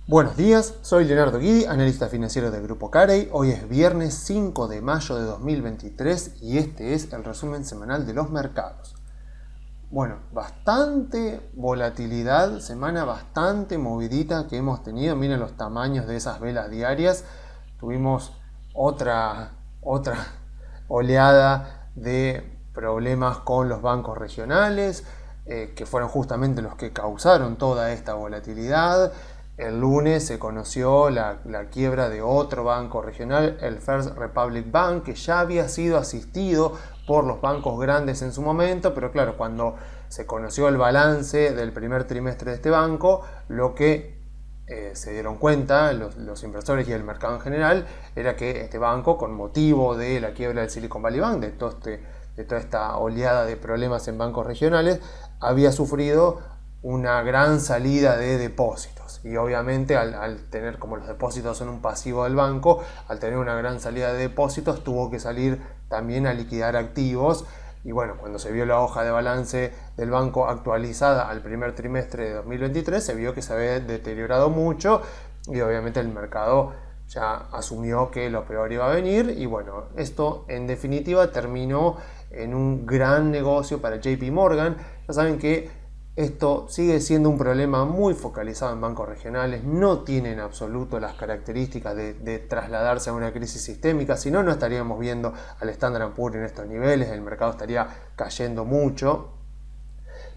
Buenos días, soy Leonardo Guidi, analista financiero del Grupo Carey. Hoy es viernes 5 de mayo de 2023 y este es el resumen semanal de los mercados. Bueno, bastante volatilidad, semana bastante movidita que hemos tenido. Miren los tamaños de esas velas diarias. Tuvimos otra oleada de problemas con los bancos regionales, que fueron justamente los que causaron toda esta volatilidad. El lunes se conoció la quiebra de otro banco regional, el First Republic Bank, que ya había sido asistido por los bancos grandes en su momento, pero claro, cuando se conoció el balance del primer trimestre de este banco, lo que se dieron cuenta los inversores y el mercado en general era que este banco, con motivo de la quiebra del Silicon Valley Bank, de toda esta oleada de problemas en bancos regionales, había sufrido una gran salida de depósitos. Y obviamente al tener, como los depósitos son un pasivo del banco, al tener una gran salida de depósitos tuvo que salir también a liquidar activos. Y bueno, cuando se vio la hoja de balance del banco actualizada al primer trimestre de 2023, se vio que se había deteriorado mucho y obviamente el mercado ya asumió que lo peor iba a venir. Y bueno, esto en definitiva terminó en un gran negocio para JP Morgan. Ya saben que esto sigue siendo un problema muy focalizado en bancos regionales, no tiene en absoluto las características de trasladarse a una crisis sistémica, si no, no estaríamos viendo al Standard & Poor's en estos niveles, el mercado estaría cayendo mucho.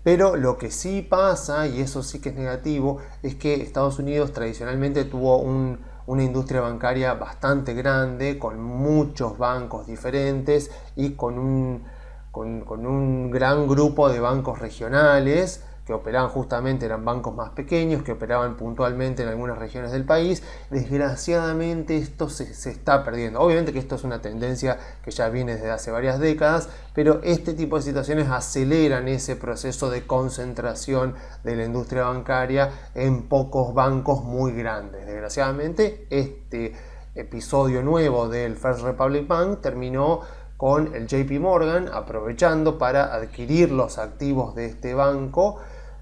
Pero lo que sí pasa, y eso sí que es negativo, es que Estados Unidos tradicionalmente tuvo una industria bancaria bastante grande, con muchos bancos diferentes y con un gran grupo de bancos regionales que operaban justamente, eran bancos más pequeños, que operaban puntualmente en algunas regiones del país. Desgraciadamente esto se está perdiendo. Obviamente que esto es una tendencia que ya viene desde hace varias décadas, pero este tipo de situaciones aceleran ese proceso de concentración de la industria bancaria en pocos bancos muy grandes. Desgraciadamente este episodio nuevo del First Republic Bank terminó con el JP Morgan aprovechando para adquirir los activos de este banco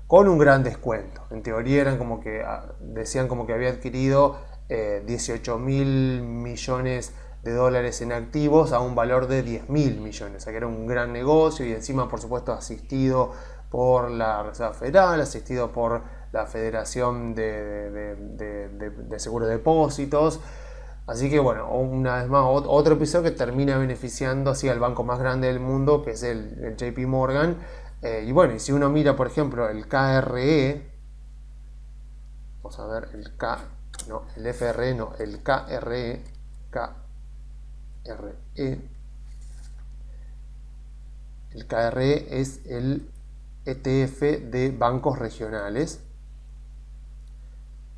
con un gran descuento. En teoría eran como que decían como que había adquirido 18 mil millones de dólares en activos a un valor de 10 mil millones. O sea que era un gran negocio y encima, por supuesto, asistido por la Reserva Federal, asistido por la Federación de Seguro de Depósitos. Así que bueno, una vez más, otro episodio que termina beneficiando así al banco más grande del mundo, que es el JP Morgan. Y bueno, y si uno mira, por ejemplo, el KRE, vamos a ver, el FRE no, el KRE, el KRE es el ETF de bancos regionales.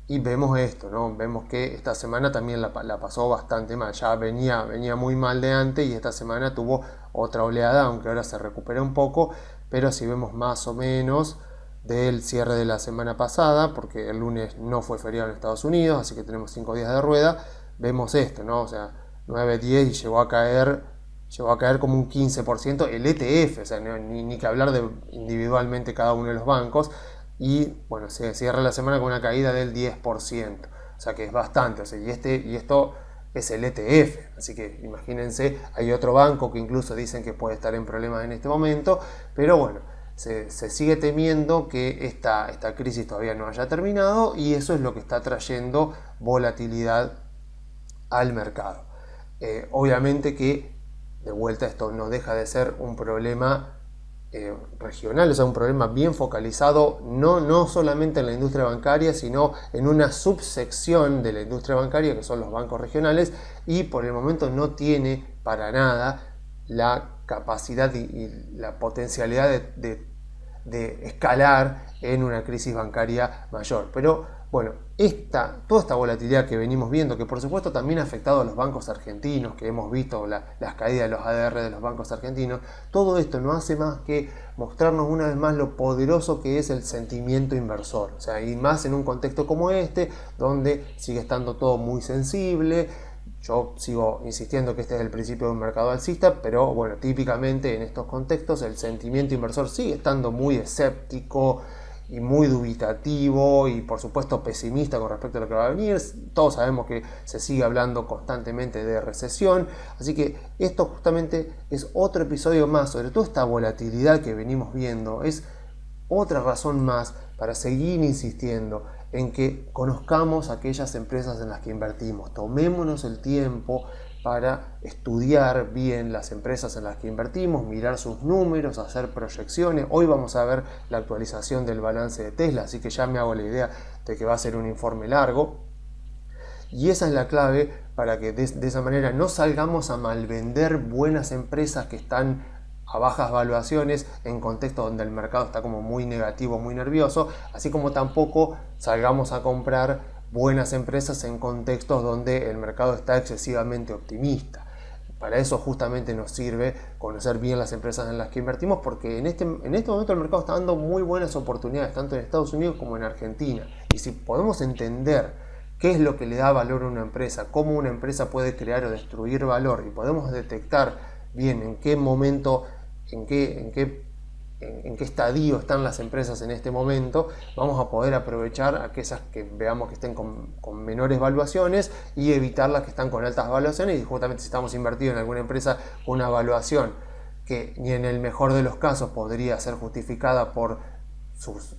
Y vemos esto, ¿no? Vemos que esta semana también la pasó bastante mal. Ya venía muy mal de antes y esta semana tuvo otra oleada, aunque ahora se recupera un poco. Pero si vemos más o menos del cierre de la semana pasada, porque el lunes no fue feriado en Estados Unidos, así que tenemos 5 días de rueda, vemos esto, ¿no? O sea, 9, 10 y llegó a caer como un 15% el ETF, o sea, ni que hablar de individualmente cada uno de los bancos. Y bueno, se cierra la semana con una caída del 10%, o sea que es bastante. O sea, y esto es el ETF, así que imagínense, hay otro banco que incluso dicen que puede estar en problemas en este momento, pero bueno, se sigue temiendo que esta crisis todavía no haya terminado y eso es lo que está trayendo volatilidad al mercado. Obviamente que de vuelta esto no deja de ser un problema regional, o sea, un problema bien focalizado, no solamente en la industria bancaria, sino en una subsección de la industria bancaria que son los bancos regionales, y por el momento no tiene para nada la capacidad y la potencialidad de escalar en una crisis bancaria mayor. Pero bueno, toda esta volatilidad que venimos viendo, que por supuesto también ha afectado a los bancos argentinos, que hemos visto las caídas de los ADR de los bancos argentinos, todo esto no hace más que mostrarnos una vez más lo poderoso que es el sentimiento inversor. O sea, y más en un contexto como este, donde sigue estando todo muy sensible. Yo sigo insistiendo que este es el principio de un mercado alcista, pero bueno, típicamente en estos contextos el sentimiento inversor sigue estando muy escéptico y muy dubitativo y por supuesto pesimista con respecto a lo que va a venir. Todos sabemos que se sigue hablando constantemente de recesión, así que esto justamente es otro episodio más, sobre todo esta volatilidad que venimos viendo, es otra razón más para seguir insistiendo en que conozcamos aquellas empresas en las que invertimos, tomémonos el tiempo para estudiar bien las empresas en las que invertimos, mirar sus números, hacer proyecciones. Hoy vamos a ver la actualización del balance de Tesla, así que ya me hago la idea de que va a ser un informe largo. Y esa es la clave para que de esa manera no salgamos a malvender buenas empresas que están a bajas valuaciones en contextos donde el mercado está como muy negativo, muy nervioso, así como tampoco salgamos a comprar buenas empresas en contextos donde el mercado está excesivamente optimista. Para eso justamente nos sirve conocer bien las empresas en las que invertimos, porque en este momento el mercado está dando muy buenas oportunidades, tanto en Estados Unidos como en Argentina. Y si podemos entender qué es lo que le da valor a una empresa, cómo una empresa puede crear o destruir valor, y podemos detectar bien en qué momento, en qué estadio están las empresas en este momento, vamos a poder aprovechar aquellas que veamos que estén con menores valuaciones y evitar las que están con altas valuaciones. Y justamente si estamos invertidos en alguna empresa con una valuación que ni en el mejor de los casos podría ser justificada por sus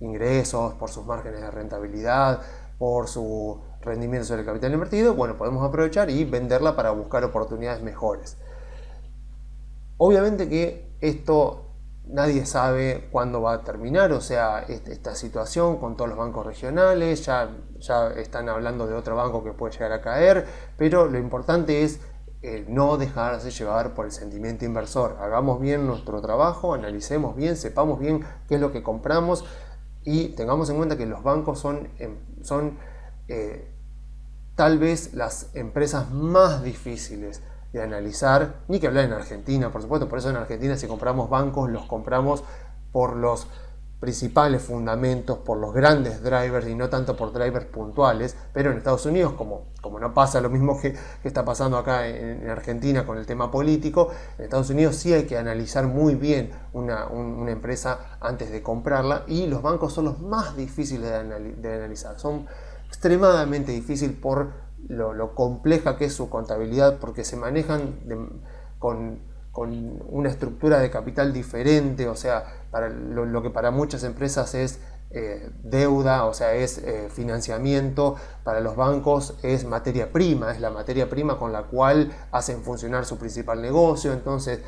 ingresos, por sus márgenes de rentabilidad, por su rendimiento sobre el capital invertido, bueno, podemos aprovechar y venderla para buscar oportunidades mejores. Obviamente que esto nadie sabe cuándo va a terminar, o sea, esta situación con todos los bancos regionales, ya están hablando de otro banco que puede llegar a caer, pero lo importante es no dejarse llevar por el sentimiento inversor. Hagamos bien nuestro trabajo, analicemos bien, sepamos bien qué es lo que compramos y tengamos en cuenta que los bancos son tal vez las empresas más difíciles de analizar, ni que hablar en Argentina, por supuesto. Por eso en Argentina, si compramos bancos, los compramos por los principales fundamentos, por los grandes drivers y no tanto por drivers puntuales. Pero en Estados Unidos, como no pasa lo mismo que está pasando acá en Argentina con el tema político, en Estados Unidos sí hay que analizar muy bien una empresa antes de comprarla, y los bancos son los más difíciles de analizar. Son extremadamente difíciles por lo compleja que es su contabilidad, porque se manejan con una estructura de capital diferente, o sea, para lo que para muchas empresas es deuda, o sea, es financiamiento, para los bancos es materia prima, es la materia prima con la cual hacen funcionar su principal negocio. Entonces,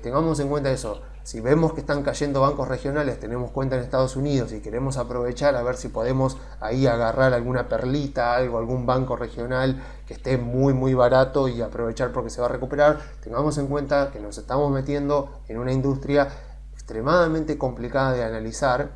tengamos en cuenta eso. Si vemos que están cayendo bancos regionales, tenemos cuenta en Estados Unidos y queremos aprovechar a ver si podemos ahí agarrar alguna perlita, algún banco regional que esté muy muy barato y aprovechar porque se va a recuperar, tengamos en cuenta que nos estamos metiendo en una industria extremadamente complicada de analizar.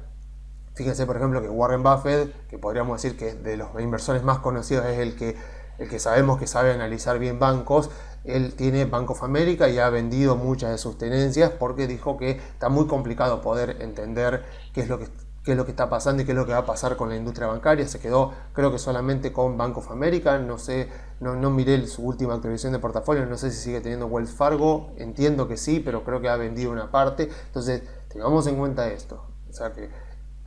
Fíjense, por ejemplo, que Warren Buffett, que podríamos decir que de los inversores más conocidos es el que sabemos que sabe analizar bien bancos. Él tiene Bank of America y ha vendido muchas de sus tenencias porque dijo que está muy complicado poder entender qué es lo que está pasando y qué es lo que va a pasar con la industria bancaria. Se quedó, creo que solamente con Bank of America. No sé, no miré su última actualización de portafolio, no sé si sigue teniendo Wells Fargo. Entiendo que sí, pero creo que ha vendido una parte. Entonces, tengamos en cuenta esto. O sea que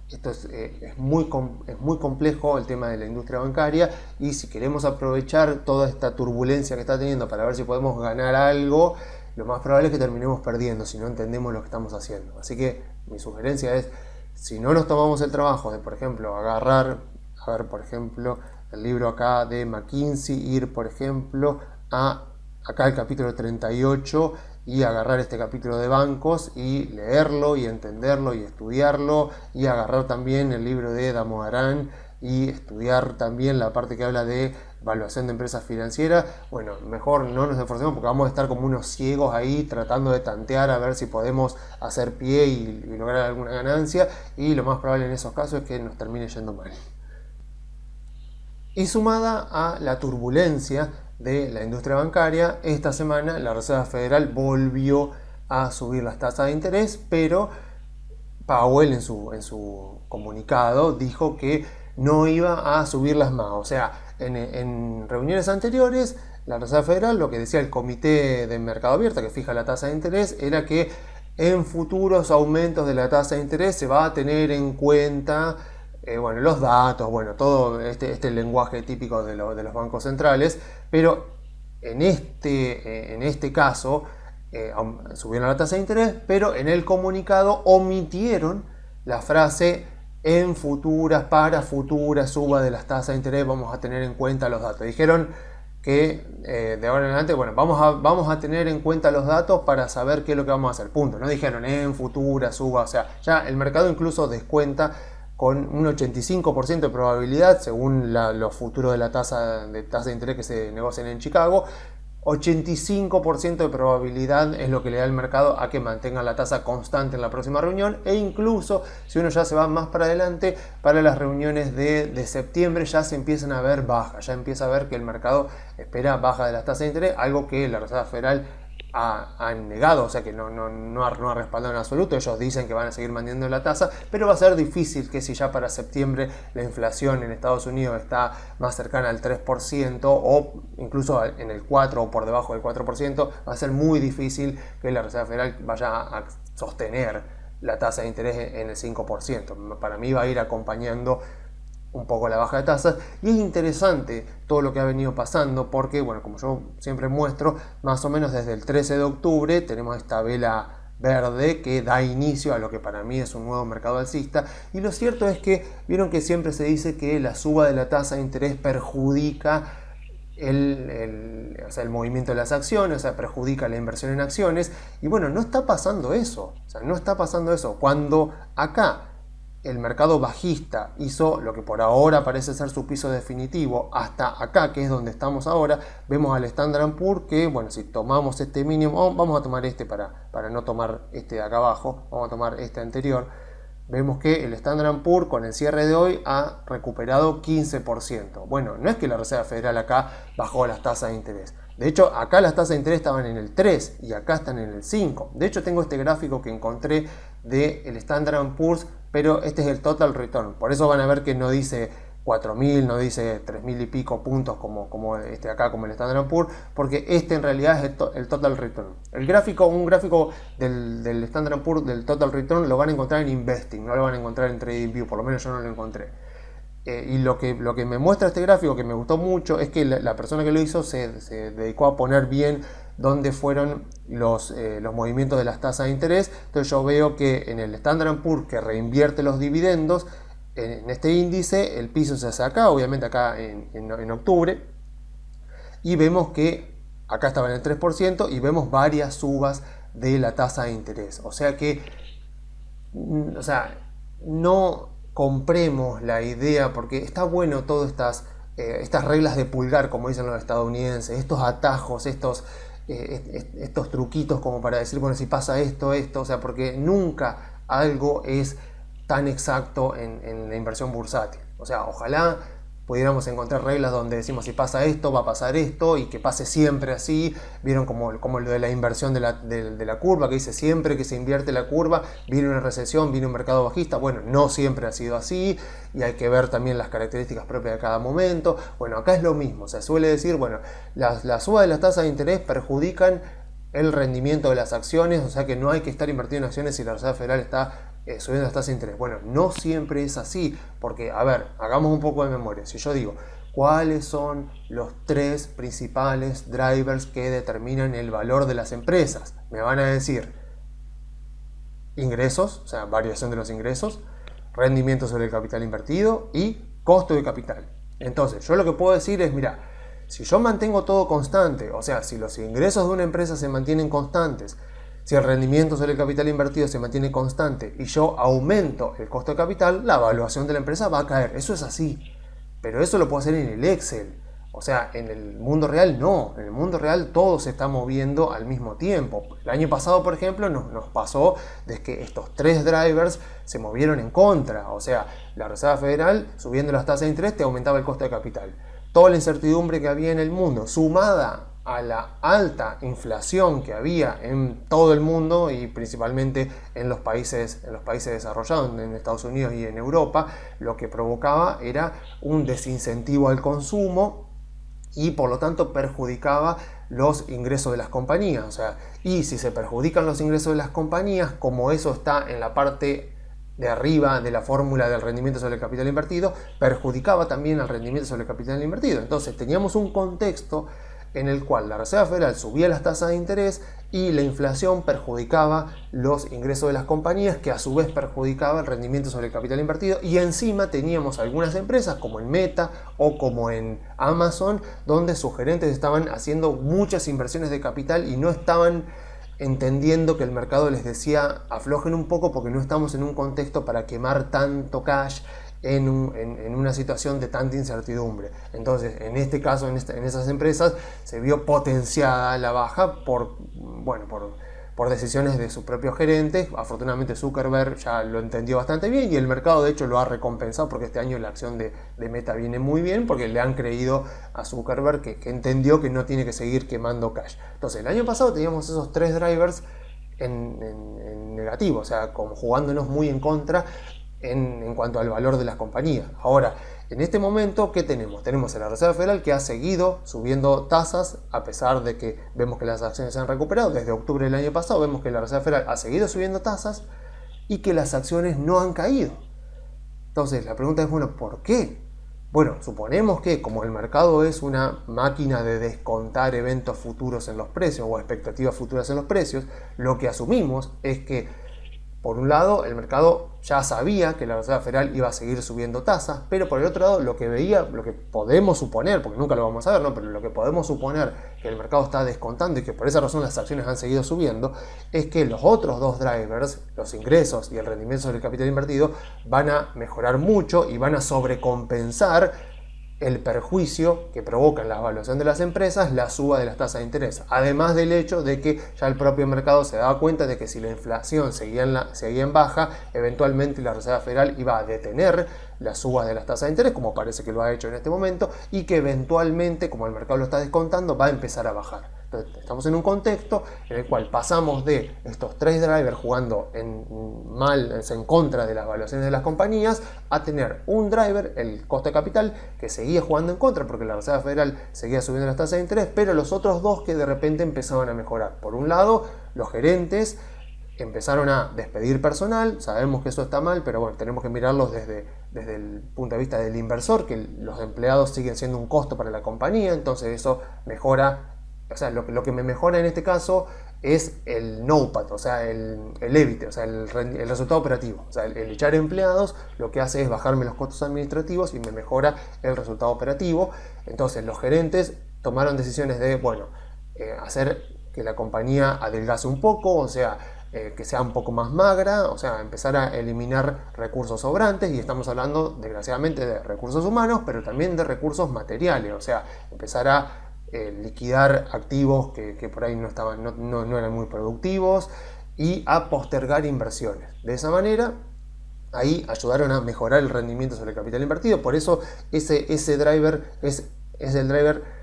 esto es muy complejo el tema de la industria bancaria, y si queremos aprovechar toda esta turbulencia que está teniendo para ver si podemos ganar algo, lo más probable es que terminemos perdiendo si no entendemos lo que estamos haciendo. Así que mi sugerencia es, si no nos tomamos el trabajo de, por ejemplo, agarrar, a ver, por ejemplo, el libro acá de McKinsey, ir, por ejemplo, acá el capítulo 38 y agarrar este capítulo de bancos y leerlo y entenderlo y estudiarlo, y agarrar también el libro de Damodaran y estudiar también la parte que habla de evaluación de empresas financieras. Bueno, mejor no nos esforcemos porque vamos a estar como unos ciegos ahí tratando de tantear a ver si podemos hacer pie y lograr alguna ganancia, y lo más probable en esos casos es que nos termine yendo mal. Y sumada a la turbulencia de la industria bancaria, esta semana la Reserva Federal volvió a subir las tasas de interés, pero Powell en su comunicado dijo que no iba a subirlas más. O sea, en reuniones anteriores, la Reserva Federal, lo que decía el Comité de Mercado Abierto, que fija la tasa de interés, era que en futuros aumentos de la tasa de interés se va a tener en cuenta bueno, los datos, bueno, todo este lenguaje típico de los bancos centrales, pero en este caso subieron la tasa de interés, pero en el comunicado omitieron la frase para futuras suba de las tasas de interés vamos a tener en cuenta los datos. Dijeron que de ahora en adelante, bueno, vamos a tener en cuenta los datos para saber qué es lo que vamos a hacer, punto. No dijeron en futura suba, o sea, ya el mercado incluso descuenta con un 85% de probabilidad, según los futuros de la tasa de interés que se negocian en Chicago, 85% de probabilidad es lo que le da el mercado a que mantengan la tasa constante en la próxima reunión, e incluso si uno ya se va más para adelante, para las reuniones de septiembre ya se empiezan a ver bajas, ya empieza a ver que el mercado espera baja de las tasas de interés, algo que la Reserva Federal ha negado, o sea que no ha respaldado en absoluto. Ellos dicen que van a seguir manteniendo la tasa, pero va a ser difícil que si ya para septiembre la inflación en Estados Unidos está más cercana al 3% o incluso en el 4% o por debajo del 4%, va a ser muy difícil que la Reserva Federal vaya a sostener la tasa de interés en el 5%. Para mí va a ir acompañando un poco la baja de tasas, y es interesante todo lo que ha venido pasando porque, bueno, como yo siempre muestro, más o menos desde el 13 de octubre tenemos esta vela verde que da inicio a lo que para mí es un nuevo mercado alcista, y lo cierto es que vieron que siempre se dice que la suba de la tasa de interés perjudica el movimiento de las acciones, o sea, perjudica la inversión en acciones, y bueno, no está pasando eso, o sea, no está pasando eso. Cuando acá el mercado bajista hizo lo que por ahora parece ser su piso definitivo, hasta acá, que es donde estamos ahora, vemos al Standard & Poor's que, bueno, si tomamos este mínimo, vamos a tomar este para no tomar este de acá abajo, vamos a tomar este anterior, vemos que el Standard & Poor's con el cierre de hoy ha recuperado 15%. Bueno, no es que la Reserva Federal acá bajó las tasas de interés. De hecho, acá las tasas de interés estaban en el 3 y acá están en el 5. De hecho, tengo este gráfico que encontré del Standard & Poor's, pero este es el total return. Por eso van a ver que no dice 4.000, no dice 3.000 y pico puntos como este acá, como el Standard & Poor's, porque este en realidad es el total return. Un gráfico del Standard & Poor's del total return lo van a encontrar en Investing, no lo van a encontrar en TradingView, por lo menos yo no lo encontré. Y lo que me muestra este gráfico, que me gustó mucho, es que la persona que lo hizo se dedicó a poner bien dónde fueron los movimientos de las tasas de interés. Entonces yo veo que en el Standard & Poor's, que reinvierte los dividendos, en este índice el piso se hace acá, obviamente acá en octubre, y vemos que acá estaba en el 3% y vemos varias subas de la tasa de interés. O sea que, no compremos la idea, porque está bueno todas estas reglas de pulgar, como dicen los estadounidenses, estos atajos, estos truquitos como para decir, bueno, si pasa esto, o sea, porque nunca algo es tan exacto en la inversión bursátil. O sea, ojalá pudiéramos encontrar reglas donde decimos si pasa esto, va a pasar esto, y que pase siempre así. Vieron como lo de la inversión de la curva, que dice siempre que se invierte la curva, viene una recesión, viene un mercado bajista. Bueno, no siempre ha sido así, y hay que ver también las características propias de cada momento. Bueno, acá es lo mismo, se suele decir, bueno, la suba de las tasas de interés perjudican el rendimiento de las acciones, o sea que no hay que estar invertido en acciones si la Reserva Federal está subiendo las tasas de interés. Bueno, no siempre es así, porque, a ver, hagamos un poco de memoria. Si yo digo, ¿cuáles son los 3 principales drivers que determinan el valor de las empresas? Me van a decir ingresos, o sea, variación de los ingresos, rendimiento sobre el capital invertido y costo de capital. Entonces, yo lo que puedo decir es, mira, si yo mantengo todo constante, o sea, si los ingresos de una empresa se mantienen constantes, si el rendimiento sobre el capital invertido se mantiene constante y yo aumento el costo de capital, la evaluación de la empresa va a caer. Eso es así. Pero eso lo puedo hacer en el Excel. O sea, en el mundo real no. En el mundo real todo se está moviendo al mismo tiempo. El año pasado, por ejemplo, nos pasó de que estos 3 drivers se movieron en contra. O sea, la Reserva Federal, subiendo las tasas de interés, te aumentaba el costo de capital. Toda la incertidumbre que había en el mundo, sumada a la alta inflación que había en todo el mundo y principalmente en los países desarrollados, en Estados Unidos y en Europa, lo que provocaba era un desincentivo al consumo y por lo tanto perjudicaba los ingresos de las compañías. O sea, y si se perjudican los ingresos de las compañías, como eso está en la parte de arriba de la fórmula del rendimiento sobre el capital invertido, perjudicaba también al rendimiento sobre el capital invertido. Entonces teníamos un contexto en el cual la Reserva Federal subía las tasas de interés y la inflación perjudicaba los ingresos de las compañías, que a su vez perjudicaba el rendimiento sobre el capital invertido, y encima teníamos algunas empresas como en Meta o como en Amazon, donde sus gerentes estaban haciendo muchas inversiones de capital y no estaban entendiendo que el mercado les decía aflojen un poco porque no estamos en un contexto para quemar tanto cash en una situación de tanta incertidumbre. Entonces, en este caso, en esas empresas, se vio potenciada la baja por decisiones de sus propios gerentes. Afortunadamente Zuckerberg ya lo entendió bastante bien y el mercado de hecho lo ha recompensado, porque este año la acción de Meta viene muy bien porque le han creído a Zuckerberg que entendió que no tiene que seguir quemando cash. Entonces, el año pasado teníamos esos tres drivers en negativo, o sea, como jugándonos muy en contra en cuanto al valor de las compañías. Ahora, en este momento, ¿qué tenemos? Tenemos a la Reserva Federal, que ha seguido subiendo tasas, a pesar de que vemos que las acciones se han recuperado. Desde octubre del año pasado vemos que la Reserva Federal ha seguido subiendo tasas y que las acciones no han caído. Entonces, la pregunta es, bueno, ¿por qué? Bueno, suponemos que como el mercado es una máquina de descontar eventos futuros en los precios o expectativas futuras en los precios, lo que asumimos es que, por un lado, el mercado ya sabía que la Reserva Federal iba a seguir subiendo tasas, pero por el otro lado, lo que podemos suponer, porque nunca lo vamos a ver, ¿no? Pero lo que podemos suponer que el mercado está descontando y que por esa razón las acciones han seguido subiendo, es que los otros dos drivers, los ingresos y el rendimiento sobre el capital invertido, van a mejorar mucho y van a sobrecompensar el perjuicio que provoca en la evaluación de las empresas la suba de las tasas de interés. Además del hecho de que ya el propio mercado se daba cuenta de que si la inflación seguía en baja, eventualmente la Reserva Federal iba a detener la suba de las tasas de interés, como parece que lo ha hecho en este momento, y que eventualmente, como el mercado lo está descontando, va a empezar a bajar. Entonces, estamos en un contexto en el cual pasamos de estos tres drivers jugando en contra de las evaluaciones de las compañías, a tener un driver, el costo de capital, que seguía jugando en contra porque la Reserva Federal seguía subiendo las tasas de interés, pero los otros dos que de repente empezaban a mejorar. Por un lado, los gerentes empezaron a despedir personal. Sabemos que eso está mal, pero bueno, tenemos que mirarlos desde el punto de vista del inversor, que los empleados siguen siendo un costo para la compañía, entonces eso mejora. O sea, lo que me mejora en este caso es el NOPAT, o sea, el EBIT, o sea, el resultado operativo. O sea, el echar empleados lo que hace es bajarme los costos administrativos y me mejora el resultado operativo. Entonces, los gerentes tomaron decisiones de, hacer que la compañía adelgace un poco, o sea, que sea un poco más magra, o sea, empezar a eliminar recursos sobrantes, y estamos hablando, desgraciadamente, de recursos humanos, pero también de recursos materiales, o sea, empezar a liquidar activos que por ahí no eran muy productivos, y a postergar inversiones. De esa manera, ahí ayudaron a mejorar el rendimiento sobre el capital invertido. Por eso ese driver es el driver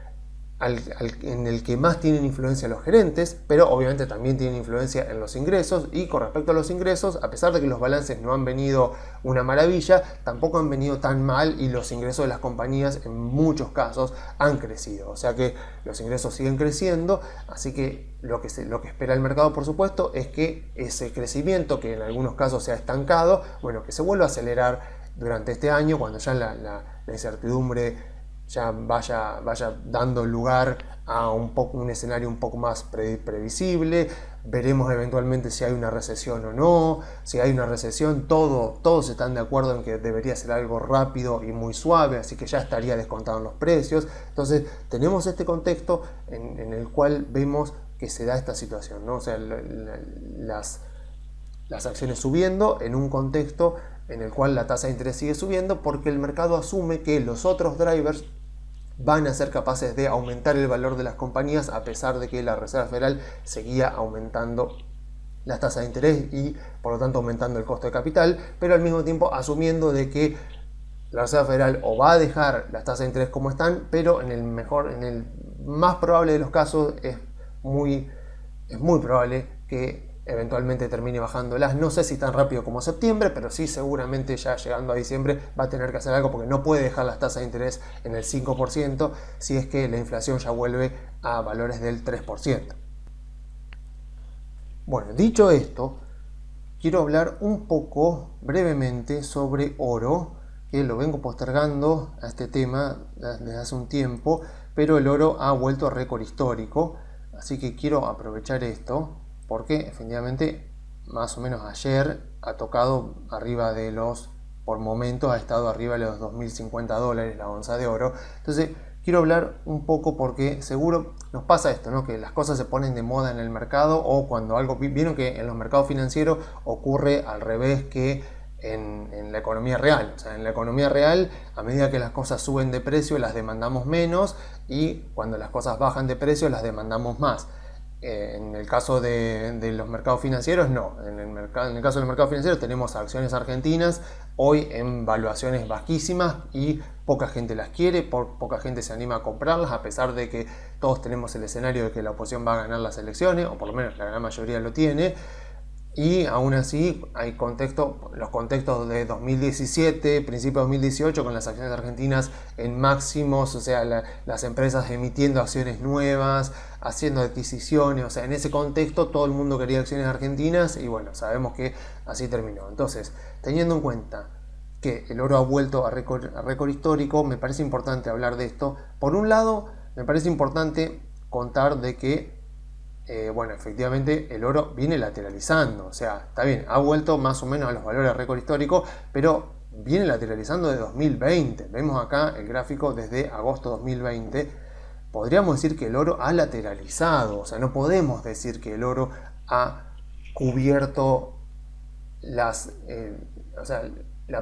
en el que más tienen influencia los gerentes, pero obviamente también tienen influencia en los ingresos. Y con respecto a los ingresos, a pesar de que los balances no han venido una maravilla, tampoco han venido tan mal, y los ingresos de las compañías en muchos casos han crecido. O sea que los ingresos siguen creciendo, así que lo que espera el mercado, por supuesto, es que ese crecimiento, que en algunos casos se ha estancado, que se vuelva a acelerar durante este año, cuando ya la incertidumbre ya vaya dando lugar a un escenario un poco más previsible. Veremos eventualmente si hay una recesión o no. Si hay una recesión, todos están de acuerdo en que debería ser algo rápido y muy suave, así que ya estaría descontado en los precios. Entonces tenemos este contexto en el cual vemos que se da esta situación, ¿no? O sea, las acciones subiendo en un contexto en el cual la tasa de interés sigue subiendo, porque el mercado asume que los otros drivers van a ser capaces de aumentar el valor de las compañías, a pesar de que la Reserva Federal seguía aumentando las tasas de interés y por lo tanto aumentando el costo de capital, pero al mismo tiempo asumiendo de que la Reserva Federal o va a dejar las tasas de interés como están, pero en el más probable de los casos es muy probable que eventualmente termine bajándolas. No sé si tan rápido como septiembre, pero sí seguramente ya llegando a diciembre va a tener que hacer algo porque no puede dejar las tasas de interés en el 5% si es que la inflación ya vuelve a valores del 3%. Bueno, dicho esto, quiero hablar un poco brevemente sobre oro, que lo vengo postergando a este tema desde hace un tiempo, pero el oro ha vuelto a récord histórico, así que quiero aprovechar esto porque efectivamente más o menos ayer ha tocado arriba de los, por momentos ha estado arriba de los $2.050 la onza de oro. Entonces quiero hablar un poco porque seguro nos pasa esto, ¿no? Que las cosas se ponen de moda en el mercado, o cuando algo, vieron que en los mercados financieros ocurre al revés que en la economía real. O sea, en la economía real, a medida que las cosas suben de precio, las demandamos menos, y cuando las cosas bajan de precio, las demandamos más. En el caso de los mercados financieros, no. En el caso de los mercados financieros tenemos acciones argentinas hoy en valuaciones bajísimas y poca gente las quiere, poca gente se anima a comprarlas, a pesar de que todos tenemos el escenario de que la oposición va a ganar las elecciones, o por lo menos la gran mayoría lo tiene. Y aún así hay los contextos de 2017, principio de 2018, con las acciones argentinas en máximos, o sea, las empresas emitiendo acciones nuevas, haciendo adquisiciones, o sea, en ese contexto todo el mundo quería acciones argentinas y bueno, sabemos que así terminó. Entonces, teniendo en cuenta que el oro ha vuelto a récord histórico, me parece importante hablar de esto. Por un lado, me parece importante contar de que bueno, efectivamente el oro viene lateralizando, o sea, está bien, ha vuelto más o menos a los valores de récord histórico, pero viene lateralizando de 2020. Vemos acá el gráfico desde agosto 2020. Podríamos decir que el oro ha lateralizado, o sea, no podemos decir que el oro ha cubierto la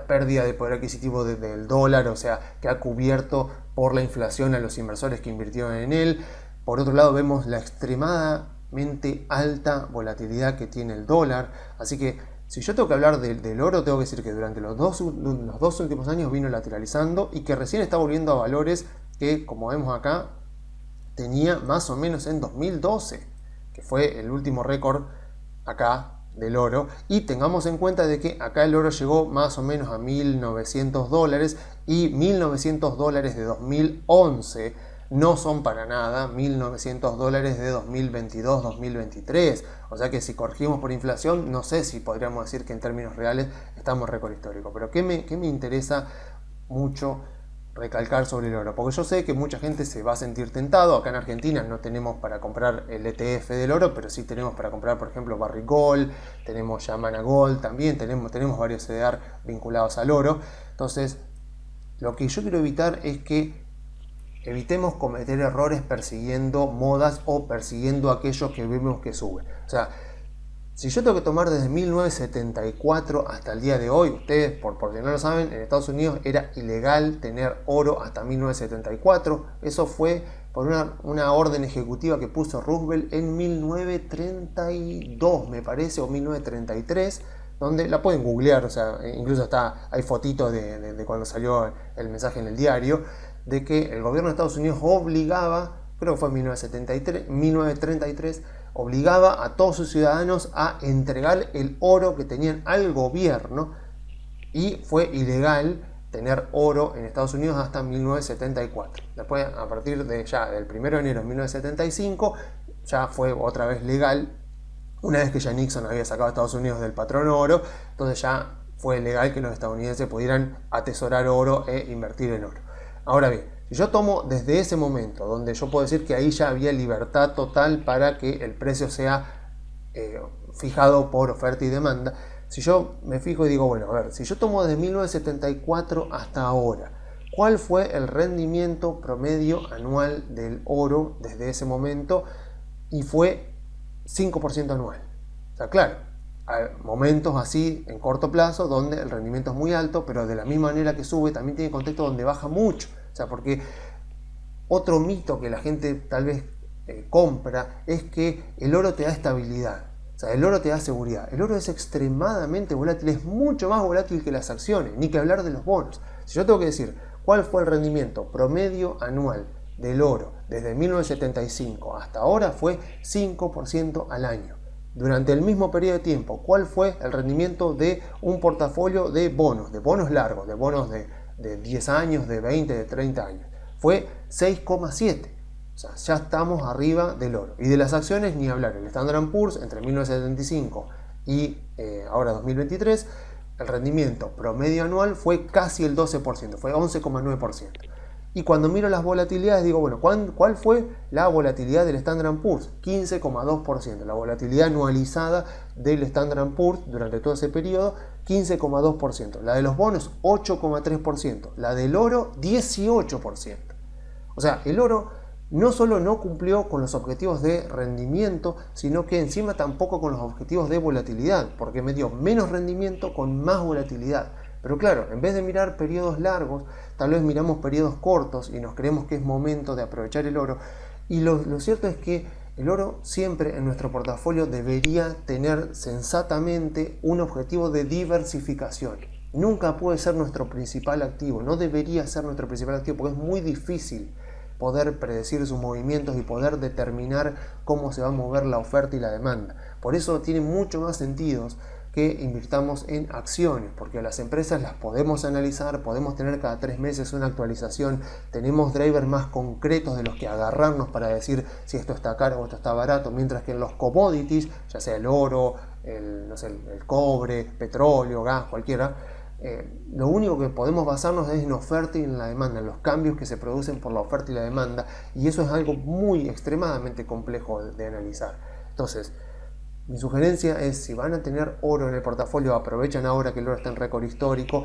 pérdida de poder adquisitivo del dólar, o sea, que ha cubierto por la inflación a los inversores que invirtieron en él. Por otro lado, vemos la extremadamente alta volatilidad que tiene el dólar. Así que si yo tengo que hablar del oro, tengo que decir que durante los dos últimos años vino lateralizando y que recién está volviendo a valores que, como vemos acá, tenía más o menos en 2012, que fue el último récord acá del oro. Y tengamos en cuenta de que acá el oro llegó más o menos a $1.900, y $1.900 de 2011 no son para nada $1.900 de 2022-2023. O sea que si corregimos por inflación, no sé si podríamos decir que en términos reales estamos en récord histórico. Pero ¿qué me interesa mucho recalcar sobre el oro? Porque yo sé que mucha gente se va a sentir tentado. Acá en Argentina no tenemos para comprar el ETF del oro, pero sí tenemos para comprar, por ejemplo, Barrick Gold, tenemos Yamana Gold, también tenemos varios CDR vinculados al oro. Entonces, lo que yo quiero evitar es que evitemos cometer errores persiguiendo modas o persiguiendo aquello que vemos que sube. O sea, si yo tengo que tomar desde 1974 hasta el día de hoy, ustedes, por si no lo saben, en Estados Unidos era ilegal tener oro hasta 1974. Eso fue por una orden ejecutiva que puso Roosevelt en 1932, me parece, o 1933, donde la pueden googlear, o sea, incluso hay fotitos de cuando salió el mensaje en el diario, de que el gobierno de Estados Unidos obligaba, creo que fue en 1933, obligaba a todos sus ciudadanos a entregar el oro que tenían al gobierno, y fue ilegal tener oro en Estados Unidos hasta 1974. Después, a partir del 1 de enero de 1975, ya fue otra vez legal, una vez que ya Nixon había sacado a Estados Unidos del patrón oro. Entonces ya fue legal que los estadounidenses pudieran atesorar oro e invertir en oro. Ahora bien, si yo tomo desde ese momento, donde yo puedo decir que ahí ya había libertad total para que el precio sea fijado por oferta y demanda, si yo me fijo y digo, bueno, a ver, si yo tomo desde 1974 hasta ahora, ¿cuál fue el rendimiento promedio anual del oro desde ese momento? Y fue 5% anual. O sea, claro, hay momentos así en corto plazo donde el rendimiento es muy alto, pero de la misma manera que sube, también tiene contextos donde baja mucho. O sea, porque otro mito que la gente tal vez compra es que el oro te da estabilidad. O sea, el oro te da seguridad. El oro es extremadamente volátil, es mucho más volátil que las acciones, ni que hablar de los bonos. Si yo tengo que decir cuál fue el rendimiento promedio anual del oro desde 1975 hasta ahora, fue 5% al año. durante el mismo periodo de tiempo, ¿cuál fue el rendimiento de un portafolio de bonos largos, de bonos de 10 años, de 20, de 30 años? Fue 6,7. O sea, ya estamos arriba del oro. Y de las acciones ni hablar. El Standard & Poor's entre 1975 y ahora 2023, el rendimiento promedio anual fue casi el 12%, fue 11,9%. Y cuando miro las volatilidades digo, bueno, ¿cuál fue la volatilidad del Standard & Poor's? 15,2%. La volatilidad anualizada del Standard & Poor's durante todo ese periodo, 15,2%. La de los bonos, 8,3%. La del oro, 18%. O sea, el oro no solo no cumplió con los objetivos de rendimiento, sino que encima tampoco con los objetivos de volatilidad, porque me dio menos rendimiento con más volatilidad. Pero claro, en vez de mirar periodos largos, tal vez miramos periodos cortos y nos creemos que es momento de aprovechar el oro. Y lo cierto es que el oro siempre en nuestro portafolio debería tener sensatamente un objetivo de diversificación. Nunca puede ser nuestro principal activo, no debería ser nuestro principal activo porque es muy difícil poder predecir sus movimientos y poder determinar cómo se va a mover la oferta y la demanda. Por eso tiene mucho más sentido que invirtamos en acciones, porque a las empresas las podemos analizar, podemos tener cada 3 meses una actualización, tenemos drivers más concretos de los que agarrarnos para decir si esto está caro o esto está barato, mientras que en los commodities, ya sea el oro, el cobre, petróleo, gas, cualquiera, lo único que podemos basarnos es en oferta y en la demanda, en los cambios que se producen por la oferta y la demanda, y eso es algo muy extremadamente complejo de analizar. Entonces, mi sugerencia es, si van a tener oro en el portafolio, aprovechen ahora que el oro está en récord histórico,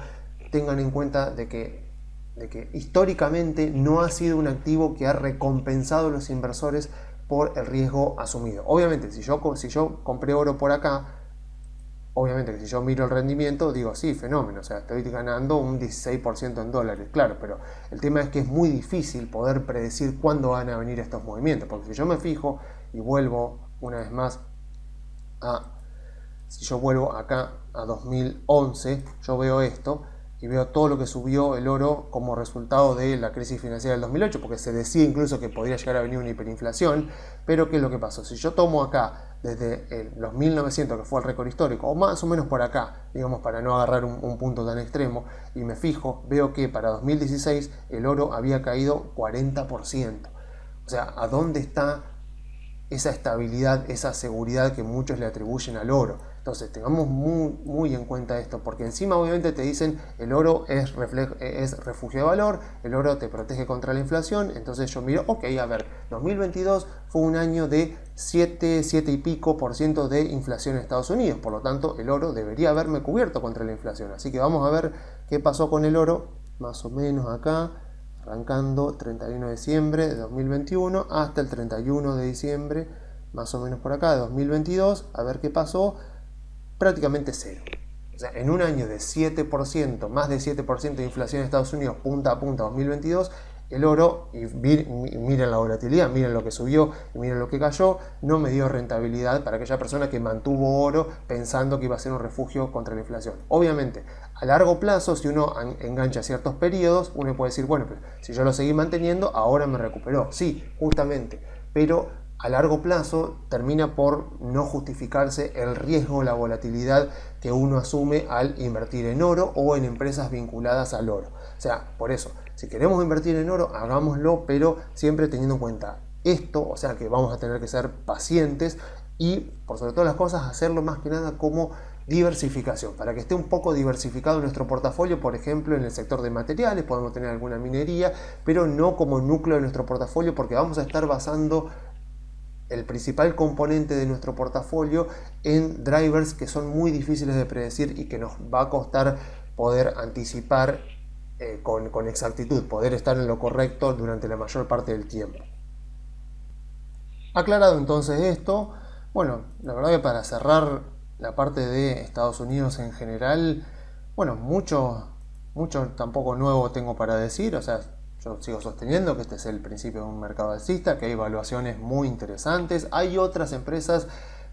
tengan en cuenta de que históricamente no ha sido un activo que ha recompensado a los inversores por el riesgo asumido. Obviamente, si yo compré oro por acá, obviamente que si yo miro el rendimiento, digo, sí, fenómeno, o sea, estoy ganando un 16% en dólares, claro, pero el tema es que es muy difícil poder predecir cuándo van a venir estos movimientos, porque si yo me fijo y vuelvo una vez más si yo vuelvo acá a 2011, yo veo esto y veo todo lo que subió el oro como resultado de la crisis financiera del 2008, porque se decía incluso que podría llegar a venir una hiperinflación, pero ¿qué es lo que pasó? Si yo tomo acá desde los 1900, que fue el récord histórico, o más o menos por acá, digamos, para no agarrar un punto tan extremo, y me fijo, veo que para 2016 el oro había caído 40%. O sea, ¿a dónde está esa estabilidad, esa seguridad que muchos le atribuyen al oro? Entonces tengamos muy en cuenta esto, porque encima obviamente te dicen el oro es refugio de valor, el oro te protege contra la inflación. Entonces yo miro, ok, a ver, 2022 fue un año de 7 y pico % de inflación en Estados Unidos, por lo tanto el oro debería haberme cubierto contra la inflación. Así que vamos a ver qué pasó con el oro, más o menos acá, arrancando 31 de diciembre de 2021 hasta el 31 de diciembre, más o menos por acá, de 2022, a ver qué pasó, prácticamente cero. O sea, en un año de 7%, más de 7% de inflación en Estados Unidos, punta a punta 2022, el oro, y miren la volatilidad, miren lo que subió y miren lo que cayó, no me dio rentabilidad para aquella persona que mantuvo oro pensando que iba a ser un refugio contra la inflación. Obviamente, a largo plazo, si uno engancha ciertos periodos, uno puede decir, bueno, pero si yo lo seguí manteniendo, ahora me recuperó. Sí, justamente, pero a largo plazo termina por no justificarse el riesgo, la volatilidad que uno asume al invertir en oro o en empresas vinculadas al oro. O sea, por eso, si queremos invertir en oro, hagámoslo, pero siempre teniendo en cuenta esto, o sea que vamos a tener que ser pacientes y, por sobre todas las cosas, hacerlo más que nada como diversificación, para que esté un poco diversificado nuestro portafolio. Por ejemplo, en el sector de materiales podemos tener alguna minería, pero no como núcleo de nuestro portafolio, porque vamos a estar basando el principal componente de nuestro portafolio en drivers que son muy difíciles de predecir y que nos va a costar poder anticipar con exactitud, poder estar en lo correcto durante la mayor parte del tiempo. Aclarado entonces esto, bueno, la verdad que para cerrar la parte de Estados Unidos en general, bueno, mucho tampoco nuevo tengo para decir. O sea, yo sigo sosteniendo que este es el principio de un mercado alcista, que hay evaluaciones muy interesantes. Hay otras empresas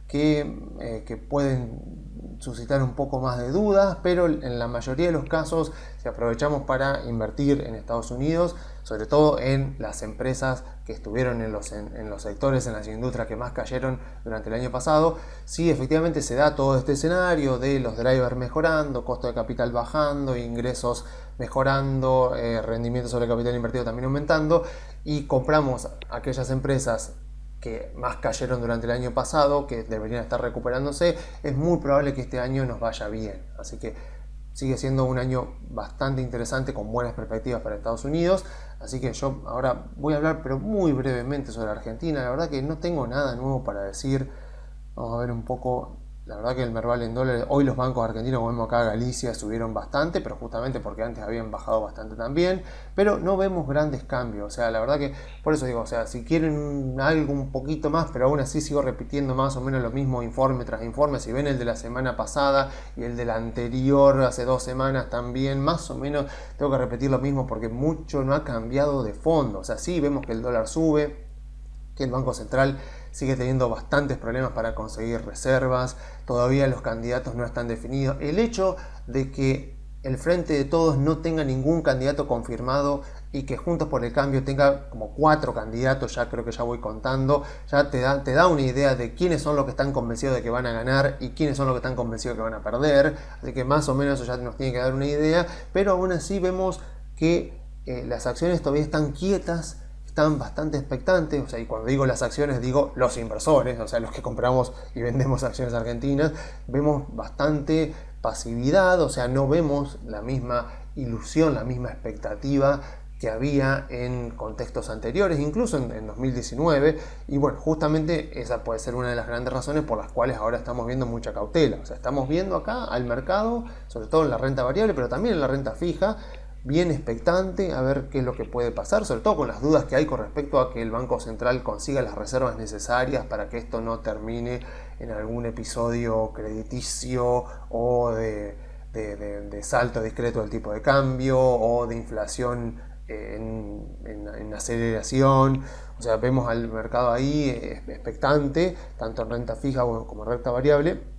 que pueden suscitar un poco más de dudas, pero en la mayoría de los casos, si aprovechamos para invertir en Estados Unidos, sobre todo en las empresas que estuvieron en los sectores, en las industrias que más cayeron durante el año pasado, sí, efectivamente se da todo este escenario de los drivers mejorando, costo de capital bajando, ingresos mejorando, rendimiento sobre el capital invertido también aumentando, y compramos aquellas empresas que más cayeron durante el año pasado, que deberían estar recuperándose. Es muy probable que este año nos vaya bien, así que sigue siendo un año bastante interesante con buenas perspectivas para Estados Unidos. Así que yo ahora voy a hablar, pero muy brevemente, sobre Argentina. La verdad que no tengo nada nuevo para decir. Vamos a ver un poco. La verdad que el Merval en dólares, hoy los bancos argentinos, como vemos acá, Galicia, subieron bastante, pero justamente porque antes habían bajado bastante también, pero no vemos grandes cambios. O sea, la verdad que, por eso digo, o sea, si quieren algo un poquito más, pero aún así sigo repitiendo más o menos lo mismo informe tras informe. Si ven el de la semana pasada y el de la anterior, hace 2 semanas también, más o menos tengo que repetir lo mismo porque mucho no ha cambiado de fondo. O sea, sí vemos que el dólar sube, que el Banco Central sigue teniendo bastantes problemas para conseguir reservas, todavía los candidatos no están definidos. El hecho de que el Frente de Todos no tenga ningún candidato confirmado y que Juntos por el Cambio tenga como 4 candidatos, ya creo que ya voy contando, ya te da una idea de quiénes son los que están convencidos de que van a ganar y quiénes son los que están convencidos de que van a perder. Así que más o menos eso ya nos tiene que dar una idea, pero aún así vemos que las acciones todavía están quietas, están bastante expectantes. O sea, y cuando digo las acciones digo los inversores, o sea, los que compramos y vendemos acciones argentinas. Vemos bastante pasividad, o sea, no vemos la misma ilusión, la misma expectativa que había en contextos anteriores, incluso en 2019, y bueno, justamente esa puede ser una de las grandes razones por las cuales ahora estamos viendo mucha cautela. O sea, estamos viendo acá al mercado, sobre todo en la renta variable, pero también en la renta fija, bien expectante a ver qué es lo que puede pasar, sobre todo con las dudas que hay con respecto a que el Banco Central consiga las reservas necesarias para que esto no termine en algún episodio crediticio o de salto discreto del tipo de cambio o de inflación en aceleración. O sea, vemos al mercado ahí expectante, tanto en renta fija como en renta variable,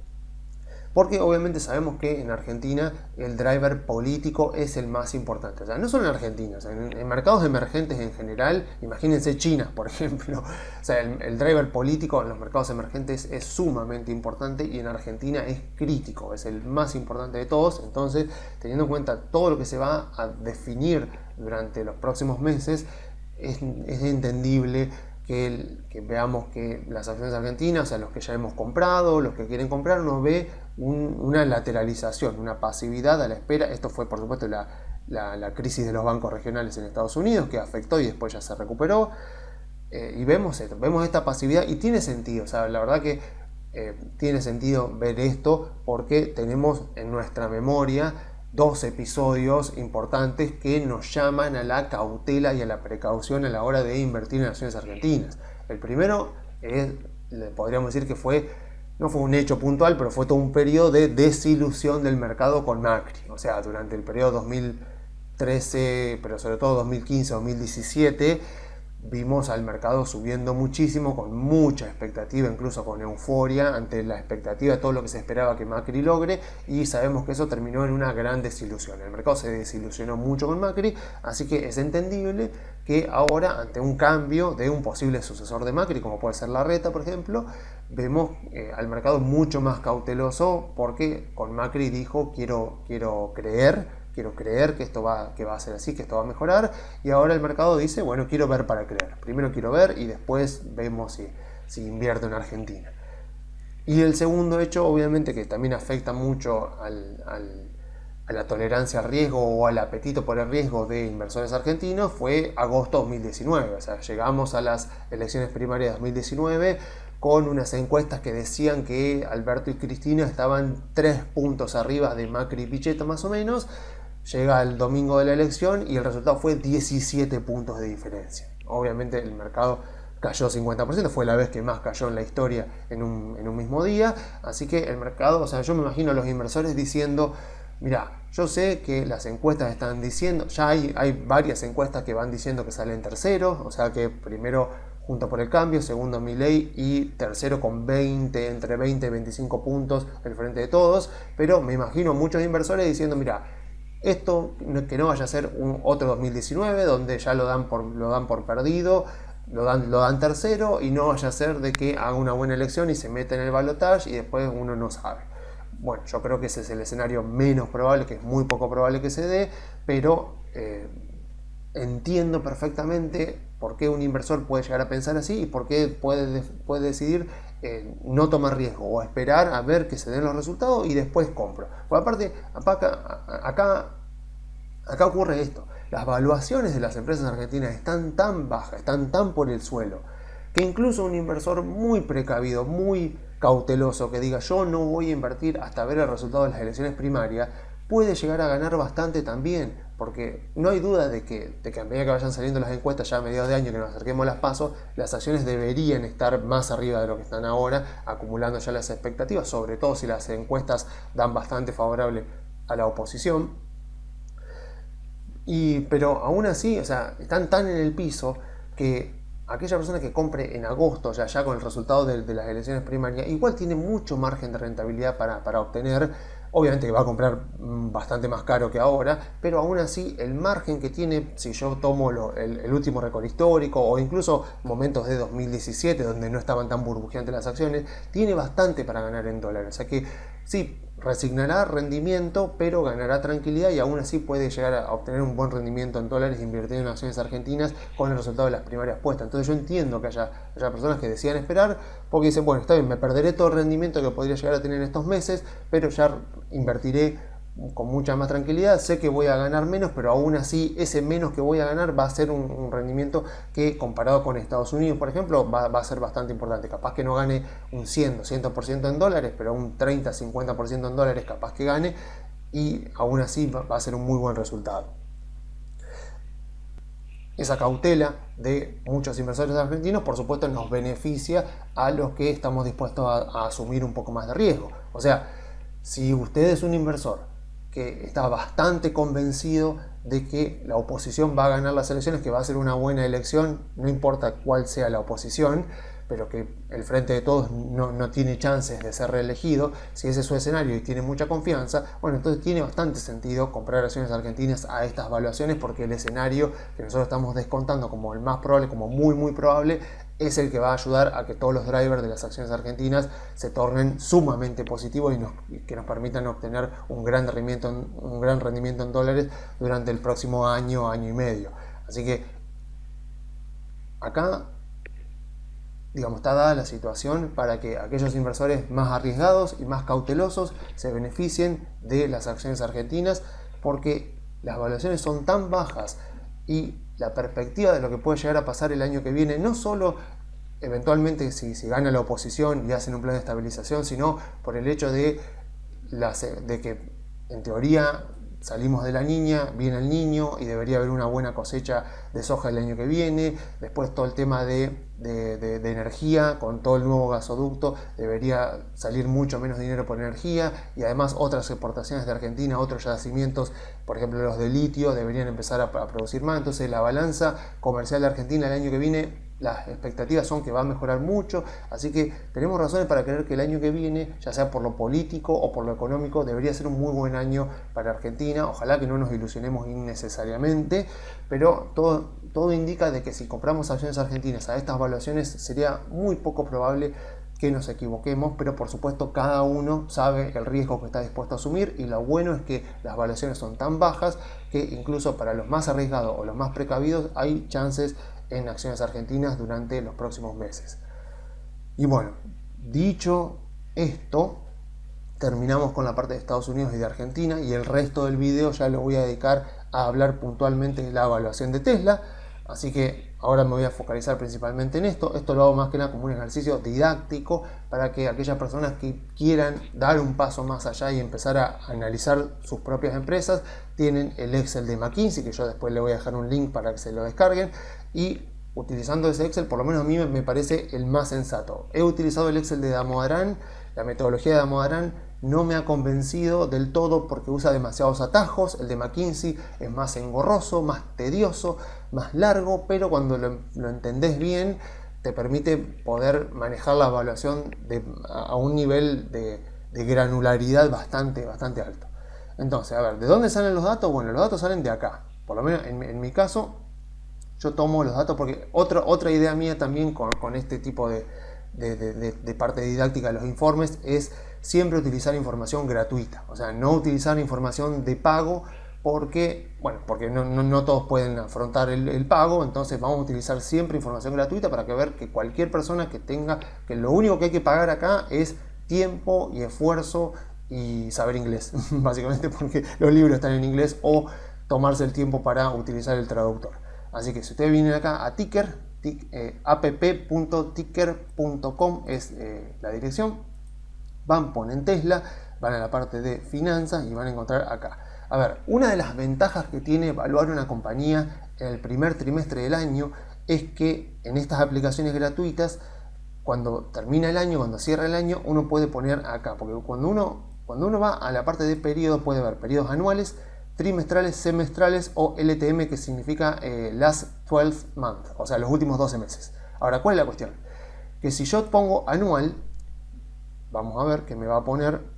porque obviamente sabemos que en Argentina el driver político es el más importante. O sea, no solo en Argentina, o sea, en mercados emergentes en general, imagínense China, por ejemplo. O sea, el driver político en los mercados emergentes es sumamente importante y en Argentina es crítico, es el más importante de todos. Entonces, teniendo en cuenta todo lo que se va a definir durante los próximos meses, es entendible que veamos que las acciones argentinas, o sea, los que ya hemos comprado, los que quieren comprar, nos ve una lateralización, una pasividad a la espera. Esto fue, por supuesto, la crisis de los bancos regionales en Estados Unidos, que afectó y después ya se recuperó. Y vemos esto, vemos esta pasividad y tiene sentido. O sea, la verdad que tiene sentido ver esto porque tenemos en nuestra memoria 2 episodios importantes que nos llaman a la cautela y a la precaución a la hora de invertir en acciones argentinas. El primero podríamos decir que no fue un hecho puntual, pero fue todo un periodo de desilusión del mercado con Macri. O sea, durante el periodo 2013, pero sobre todo 2015-2017, vimos al mercado subiendo muchísimo, con mucha expectativa, incluso con euforia, ante la expectativa de todo lo que se esperaba que Macri logre, y sabemos que eso terminó en una gran desilusión. El mercado se desilusionó mucho con Macri, así que es entendible que ahora, ante un cambio de un posible sucesor de Macri, como puede ser Larreta, por ejemplo, vemos al mercado mucho más cauteloso, porque con Macri dijo quiero creer que esto va a ser así, que esto va a mejorar, y ahora el mercado dice, bueno, quiero ver para creer. Primero quiero ver y después vemos si invierto en Argentina. Y el segundo hecho, obviamente, que también afecta mucho a la tolerancia al riesgo o al apetito por el riesgo de inversores argentinos, fue agosto 2019. O sea, llegamos a las elecciones primarias de 2019 con unas encuestas que decían que Alberto y Cristina estaban 3 puntos arriba de Macri y Pichetto más o menos. Llega el domingo de la elección y el resultado fue 17 puntos de diferencia. Obviamente el mercado cayó 50%, fue la vez que más cayó en la historia en un mismo día. Así que el mercado, o sea, yo me imagino a los inversores diciendo, mira, yo sé que las encuestas están diciendo, ya hay varias encuestas que van diciendo que salen terceros, o sea que primero Juntos por el Cambio, segundo Milei y tercero con entre 20 y 25 puntos el Frente de Todos, pero me imagino muchos inversores diciendo, mira, esto que no vaya a ser otro 2019 donde ya lo dan por perdido, lo dan tercero, y no vaya a ser de que haga una buena elección y se meta en el balotaje y después uno no sabe. Bueno, yo creo que ese es el escenario menos probable, que es muy poco probable que se dé, pero entiendo perfectamente por qué un inversor puede llegar a pensar así y por qué puede decidir no tomar riesgo o esperar a ver que se den los resultados y después compro. Por aparte, acá ocurre esto. Las valuaciones de las empresas argentinas están tan bajas, están tan por el suelo, que incluso un inversor muy precavido, muy cauteloso, que diga yo no voy a invertir hasta ver el resultado de las elecciones primarias, puede llegar a ganar bastante también, porque no hay duda de que a medida que vayan saliendo las encuestas ya a mediados de año, que nos acerquemos a las PASO, las acciones deberían estar más arriba de lo que están ahora, acumulando ya las expectativas, sobre todo si las encuestas dan bastante favorable a la oposición. Pero aún así, o sea, están tan en el piso que aquella persona que compre en agosto, ya con el resultado de las elecciones primarias, igual tiene mucho margen de rentabilidad para obtener. Obviamente que va a comprar bastante más caro que ahora, pero aún así el margen que tiene, si yo tomo el último récord histórico o incluso momentos de 2017 donde no estaban tan burbujeantes las acciones, tiene bastante para ganar en dólares. O sea que sí, resignará rendimiento, pero ganará tranquilidad y aún así puede llegar a obtener un buen rendimiento en dólares invirtiendo en acciones argentinas con el resultado de las primarias puestas. Entonces yo entiendo que haya personas que decían esperar porque dicen, bueno, está bien, me perderé todo el rendimiento que podría llegar a tener en estos meses, pero ya invertiré con mucha más tranquilidad, sé que voy a ganar menos, pero aún así ese menos que voy a ganar va a ser un rendimiento que comparado con Estados Unidos, por ejemplo, va a ser bastante importante. Capaz que no gane un 100, 200% en dólares, pero un 30, 50% en dólares capaz que gane, y aún así va a ser un muy buen resultado. Esa cautela de muchos inversores argentinos, por supuesto, nos beneficia a los que estamos dispuestos a asumir un poco más de riesgo. O sea, si usted es un inversor que está bastante convencido de que la oposición va a ganar las elecciones, que va a ser una buena elección, no importa cuál sea la oposición, pero que el Frente de Todos no tiene chances de ser reelegido, si ese es su escenario y tiene mucha confianza, bueno, entonces tiene bastante sentido comprar acciones argentinas a estas valuaciones, porque el escenario que nosotros estamos descontando como el más probable, como muy probable, es el que va a ayudar a que todos los drivers de las acciones argentinas se tornen sumamente positivos y que nos permitan obtener un gran rendimiento en dólares durante el próximo año y medio. Así que acá, digamos, está dada la situación para que aquellos inversores más arriesgados y más cautelosos se beneficien de las acciones argentinas, porque las valuaciones son tan bajas y la perspectiva de lo que puede llegar a pasar el año que viene, no solo eventualmente si gana la oposición y hacen un plan de estabilización, sino por el hecho de que en teoría salimos de la niña, viene el niño y debería haber una buena cosecha de soja el año que viene. Después todo el tema de energía, con todo el nuevo gasoducto debería salir mucho menos dinero por energía, y además otras exportaciones de Argentina, otros yacimientos, por ejemplo los de litio, deberían empezar a producir más. Entonces la balanza comercial de Argentina el año que viene, las expectativas son que va a mejorar mucho, así que tenemos razones para creer que el año que viene, ya sea por lo político o por lo económico, debería ser un muy buen año para Argentina. Ojalá que no nos ilusionemos innecesariamente, pero todo indica de que si compramos acciones argentinas a estas valuaciones sería muy poco probable que nos equivoquemos, pero por supuesto cada uno sabe el riesgo que está dispuesto a asumir, y lo bueno es que las valuaciones son tan bajas que incluso para los más arriesgados o los más precavidos hay chances en acciones argentinas durante los próximos meses. Y bueno, dicho esto, terminamos con la parte de Estados Unidos y de Argentina, y el resto del video ya lo voy a dedicar a hablar puntualmente de la evaluación de Tesla. Así que ahora me voy a focalizar principalmente en esto. Esto lo hago más que nada como un ejercicio didáctico para que aquellas personas que quieran dar un paso más allá y empezar a analizar sus propias empresas, tienen el Excel de McKinsey, que yo después le voy a dejar un link para que se lo descarguen, y utilizando ese Excel, por lo menos a mí me parece el más sensato. He utilizado el Excel de Damodaran, la metodología de Damodaran no me ha convencido del todo porque usa demasiados atajos. El de McKinsey es más engorroso, más tedioso, más largo, pero cuando lo entendés bien te permite poder manejar la evaluación a un nivel de granularidad bastante alto. Entonces, a ver, ¿de dónde salen los datos? Bueno, los datos salen de acá. Por lo menos en mi caso, yo tomo los datos porque otra idea mía también con este tipo de parte didáctica de los informes es siempre utilizar información gratuita. O sea, no utilizar información de pago porque no todos pueden afrontar el pago. Entonces vamos a utilizar siempre información gratuita para ver que cualquier persona que lo único que hay que pagar acá es tiempo y esfuerzo y saber inglés, básicamente porque los libros están en inglés, o tomarse el tiempo para utilizar el traductor. Así que si ustedes vienen acá a Ticker, app.ticker.com es la dirección, ponen Tesla, van a la parte de finanzas y van a encontrar acá. A ver, una de las ventajas que tiene evaluar una compañía en el primer trimestre del año es que en estas aplicaciones gratuitas, cuando termina el año, cuando cierra el año, uno puede poner acá, porque cuando uno va a la parte de periodos, puede ver periodos anuales, trimestrales, semestrales o LTM, que significa Last 12 Months, o sea, los últimos 12 meses. Ahora, ¿cuál es la cuestión? Que si yo pongo anual, vamos a ver que me va a poner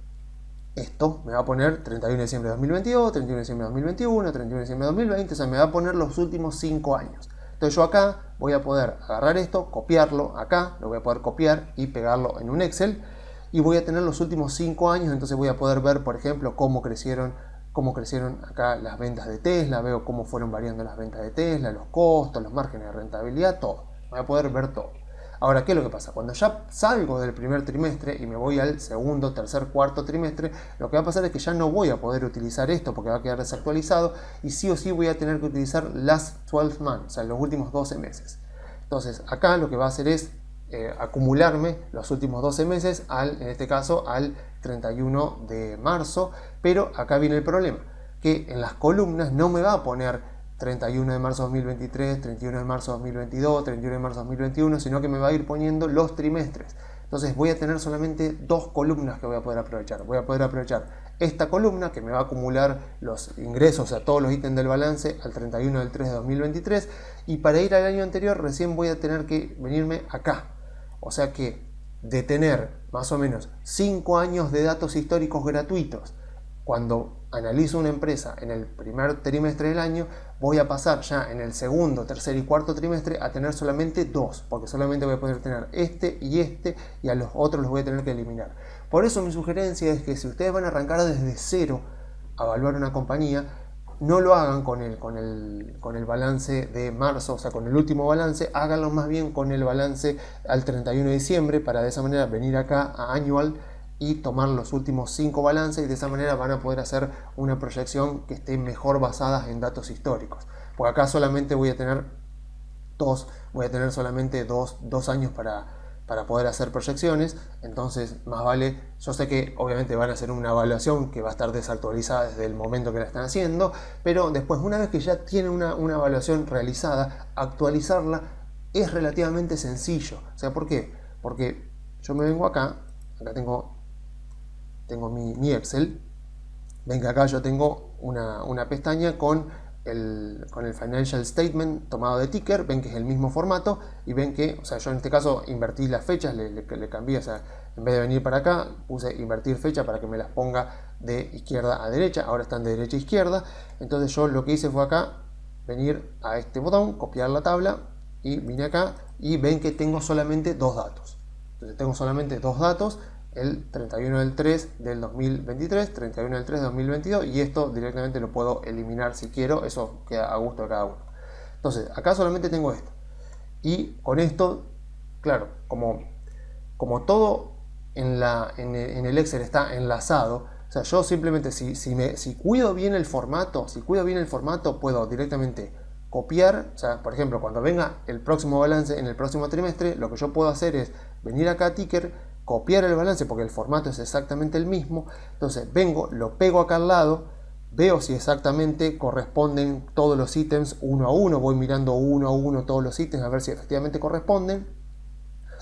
esto, me va a poner 31 de diciembre de 2022, 31 de diciembre de 2021, 31 de diciembre de 2020, o sea, me va a poner los últimos 5 años. Entonces yo acá voy a poder agarrar esto, copiarlo acá, lo voy a poder copiar y pegarlo en un Excel, y voy a tener los últimos 5 años, entonces voy a poder ver, por ejemplo, cómo crecieron acá las ventas de Tesla, veo cómo fueron variando las ventas de Tesla, los costos, los márgenes de rentabilidad, todo. Voy a poder ver todo. Ahora, ¿qué es lo que pasa? Cuando ya salgo del primer trimestre y me voy al segundo, tercer, cuarto trimestre, lo que va a pasar es que ya no voy a poder utilizar esto porque va a quedar desactualizado, y sí o sí voy a tener que utilizar last 12 months, o sea, los últimos 12 meses. Entonces, acá lo que va a hacer es acumularme los últimos 12 meses, en este caso al 31 de marzo, pero acá viene el problema, que en las columnas no me va a poner 31 de marzo 2023, 31 de marzo 2022, 31 de marzo 2021, sino que me va a ir poniendo los trimestres. Entonces voy a tener solamente dos columnas que voy a poder aprovechar. Voy a poder aprovechar esta columna que me va a acumular los ingresos, o sea, todos los ítems del balance al 31 del 3 de 2023, y para ir al año anterior recién voy a tener que venirme acá. O sea que de tener más o menos 5 años de datos históricos gratuitos, cuando analizo una empresa en el primer trimestre del año, voy a pasar ya en el segundo, tercer y cuarto trimestre a tener solamente 2, porque solamente voy a poder tener este, y a los otros los voy a tener que eliminar. Por eso mi sugerencia es que si ustedes van a arrancar desde cero a evaluar una compañía, no lo hagan con el balance de marzo, o sea, con el último balance, háganlo más bien con el balance al 31 de diciembre, para de esa manera venir acá a Annual y tomar los últimos 5 balances, y de esa manera van a poder hacer una proyección que esté mejor basada en datos históricos. Porque acá solamente voy a tener solamente dos años para poder hacer proyecciones. Entonces más vale, yo sé que obviamente van a hacer una evaluación que va a estar desactualizada desde el momento que la están haciendo, pero después, una vez que ya tienen una evaluación realizada, actualizarla es relativamente sencillo. O sea, ¿por qué? Porque yo me vengo acá tengo mi Excel. Ven que acá yo tengo una pestaña con el Financial Statement tomado de Ticker. Ven que es el mismo formato, y ven que, o sea, yo en este caso invertí las fechas, le cambié, o sea, en vez de venir para acá, puse invertir fecha para que me las ponga de izquierda a derecha. Ahora están de derecha a izquierda. Entonces yo lo que hice fue acá, venir a este botón, copiar la tabla, y vine acá, y ven que tengo solamente 2 datos. Entonces tengo solamente 2 datos, el 31 del 3 del 2023, 31 del 3 del 2022, y esto directamente lo puedo eliminar si quiero, eso queda a gusto de cada uno. Entonces acá solamente tengo esto, y con esto, claro, como todo en el Excel está enlazado, o sea, yo simplemente si cuido bien el formato, puedo directamente copiar. O sea, por ejemplo, cuando venga el próximo balance en el próximo trimestre, lo que yo puedo hacer es venir acá a Ticker, copiar el balance porque el formato es exactamente el mismo. Entonces vengo, lo pego acá al lado, veo si exactamente corresponden todos los ítems uno a uno, voy mirando uno a uno todos los ítems a ver si efectivamente corresponden,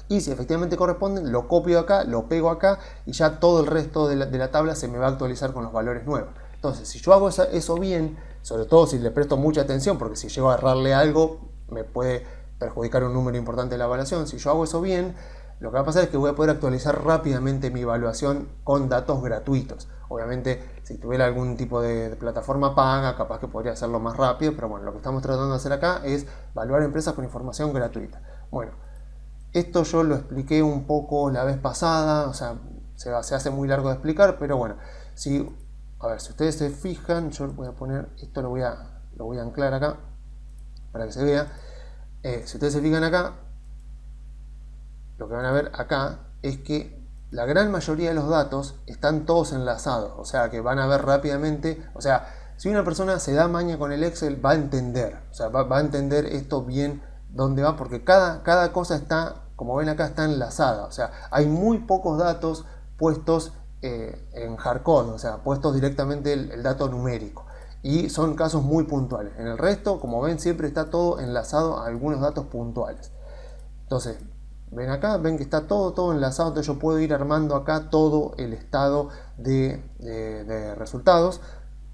y si efectivamente corresponden, lo copio acá, lo pego acá, y ya todo el resto de la tabla se me va a actualizar con los valores nuevos. Entonces, si yo hago eso bien, sobre todo si le presto mucha atención, porque si llego a errarle algo, me puede perjudicar un número importante de la evaluación. Si yo hago eso bien, lo que va a pasar es que voy a poder actualizar rápidamente mi evaluación con datos gratuitos. Obviamente, si tuviera algún tipo de plataforma paga, capaz que podría hacerlo más rápido, pero bueno, lo que estamos tratando de hacer acá es evaluar empresas con información gratuita. Bueno, esto yo lo expliqué un poco la vez pasada, o sea, se hace muy largo de explicar, pero bueno, a ver, si ustedes se fijan, yo voy a poner, esto lo voy a anclar acá, para que se vea. Si ustedes se fijan acá, lo que van a ver acá es que la gran mayoría de los datos están todos enlazados, o sea que van a ver rápidamente, o sea, si una persona se da maña con el Excel va a entender, o sea, va a entender esto bien dónde va, porque cada cosa está, como ven acá, está enlazada, o sea, hay muy pocos datos puestos en hardcode, o sea, puestos directamente el dato numérico. Y son casos muy puntuales. En el resto, como ven, siempre está todo enlazado a algunos datos puntuales. Entonces, ven acá, ven que está todo enlazado. Entonces yo puedo ir armando acá todo el estado de resultados,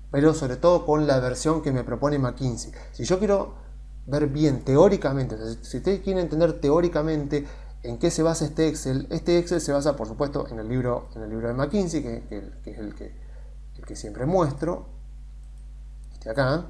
pero sobre todo con la versión que me propone McKinsey. Si yo quiero ver bien teóricamente, o sea, si ustedes quieren entender teóricamente en qué se basa este Excel se basa, por supuesto, en el libro de McKinsey, que es el que siempre muestro, acá,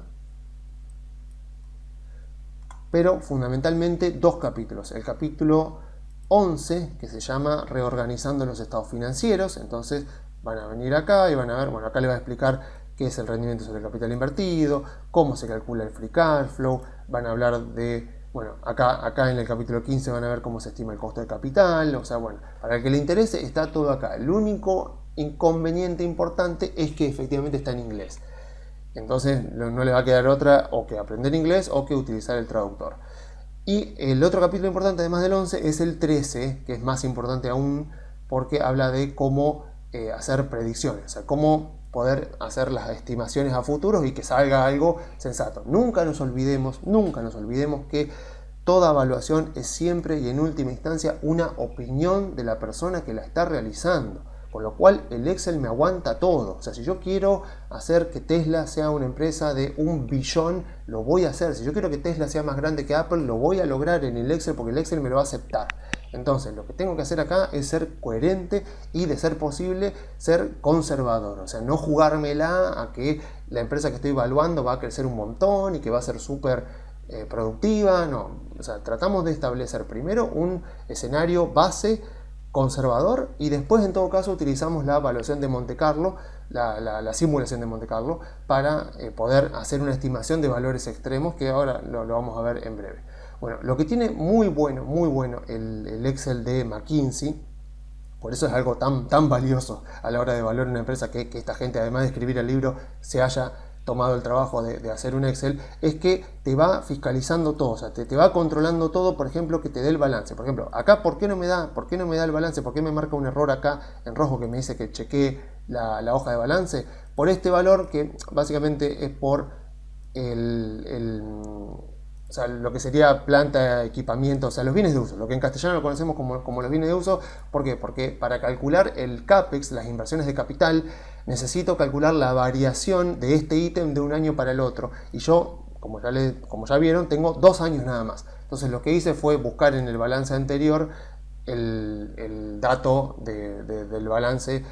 pero fundamentalmente dos capítulos. El capítulo 11, que se llama Reorganizando los estados financieros. Entonces van a venir acá y van a ver, bueno, acá le va a explicar qué es el rendimiento sobre el capital invertido, cómo se calcula el free cash flow, van a hablar de, bueno, acá en el capítulo 15 van a ver cómo se estima el costo de capital, o sea, bueno, para el que le interese está todo acá. El único inconveniente importante es que efectivamente está en inglés. Entonces no le va a quedar otra o que aprender inglés o que utilizar el traductor. Y el otro capítulo importante, además del 11, es el 13, que es más importante aún porque habla de cómo hacer predicciones, o sea, cómo poder hacer las estimaciones a futuros y que salga algo sensato. Nunca nos olvidemos que toda evaluación es siempre y en última instancia una opinión de la persona que la está realizando. Con lo cual el Excel me aguanta todo. O sea, si yo quiero hacer que Tesla sea una empresa de 1 billón, lo voy a hacer. Si yo quiero que Tesla sea más grande que Apple, lo voy a lograr en el Excel porque el Excel me lo va a aceptar. Entonces, lo que tengo que hacer acá es ser coherente y, de ser posible, ser conservador. O sea, no jugármela a que la empresa que estoy evaluando va a crecer un montón y que va a ser súper productiva. No, o sea, tratamos de establecer primero un escenario base conservador y después, en todo caso, utilizamos la evaluación de Monte Carlo, la simulación de Monte Carlo, para poder hacer una estimación de valores extremos, que ahora lo vamos a ver en breve. Bueno, lo que tiene muy bueno el Excel de McKinsey, por eso es algo tan valioso a la hora de evaluar una empresa, que esta gente, además de escribir el libro, se haya tomado el trabajo de hacer un Excel, es que te va fiscalizando todo, o sea, te va controlando todo. Por ejemplo, que te dé el balance. Por ejemplo, acá, ¿por qué no me da el balance? ¿Por qué me marca un error acá en rojo que me dice que chequee la hoja de balance? Por este valor, que básicamente es por o sea, lo que sería planta, equipamiento, o sea, los bienes de uso, lo que en castellano lo conocemos como los bienes de uso. ¿Por qué? Porque para calcular el CAPEX, las inversiones de capital, necesito calcular la variación de este ítem de un año para el otro. Y yo, como ya vieron, tengo 2 años nada más. Entonces lo que hice fue buscar en el balance anterior el dato del balance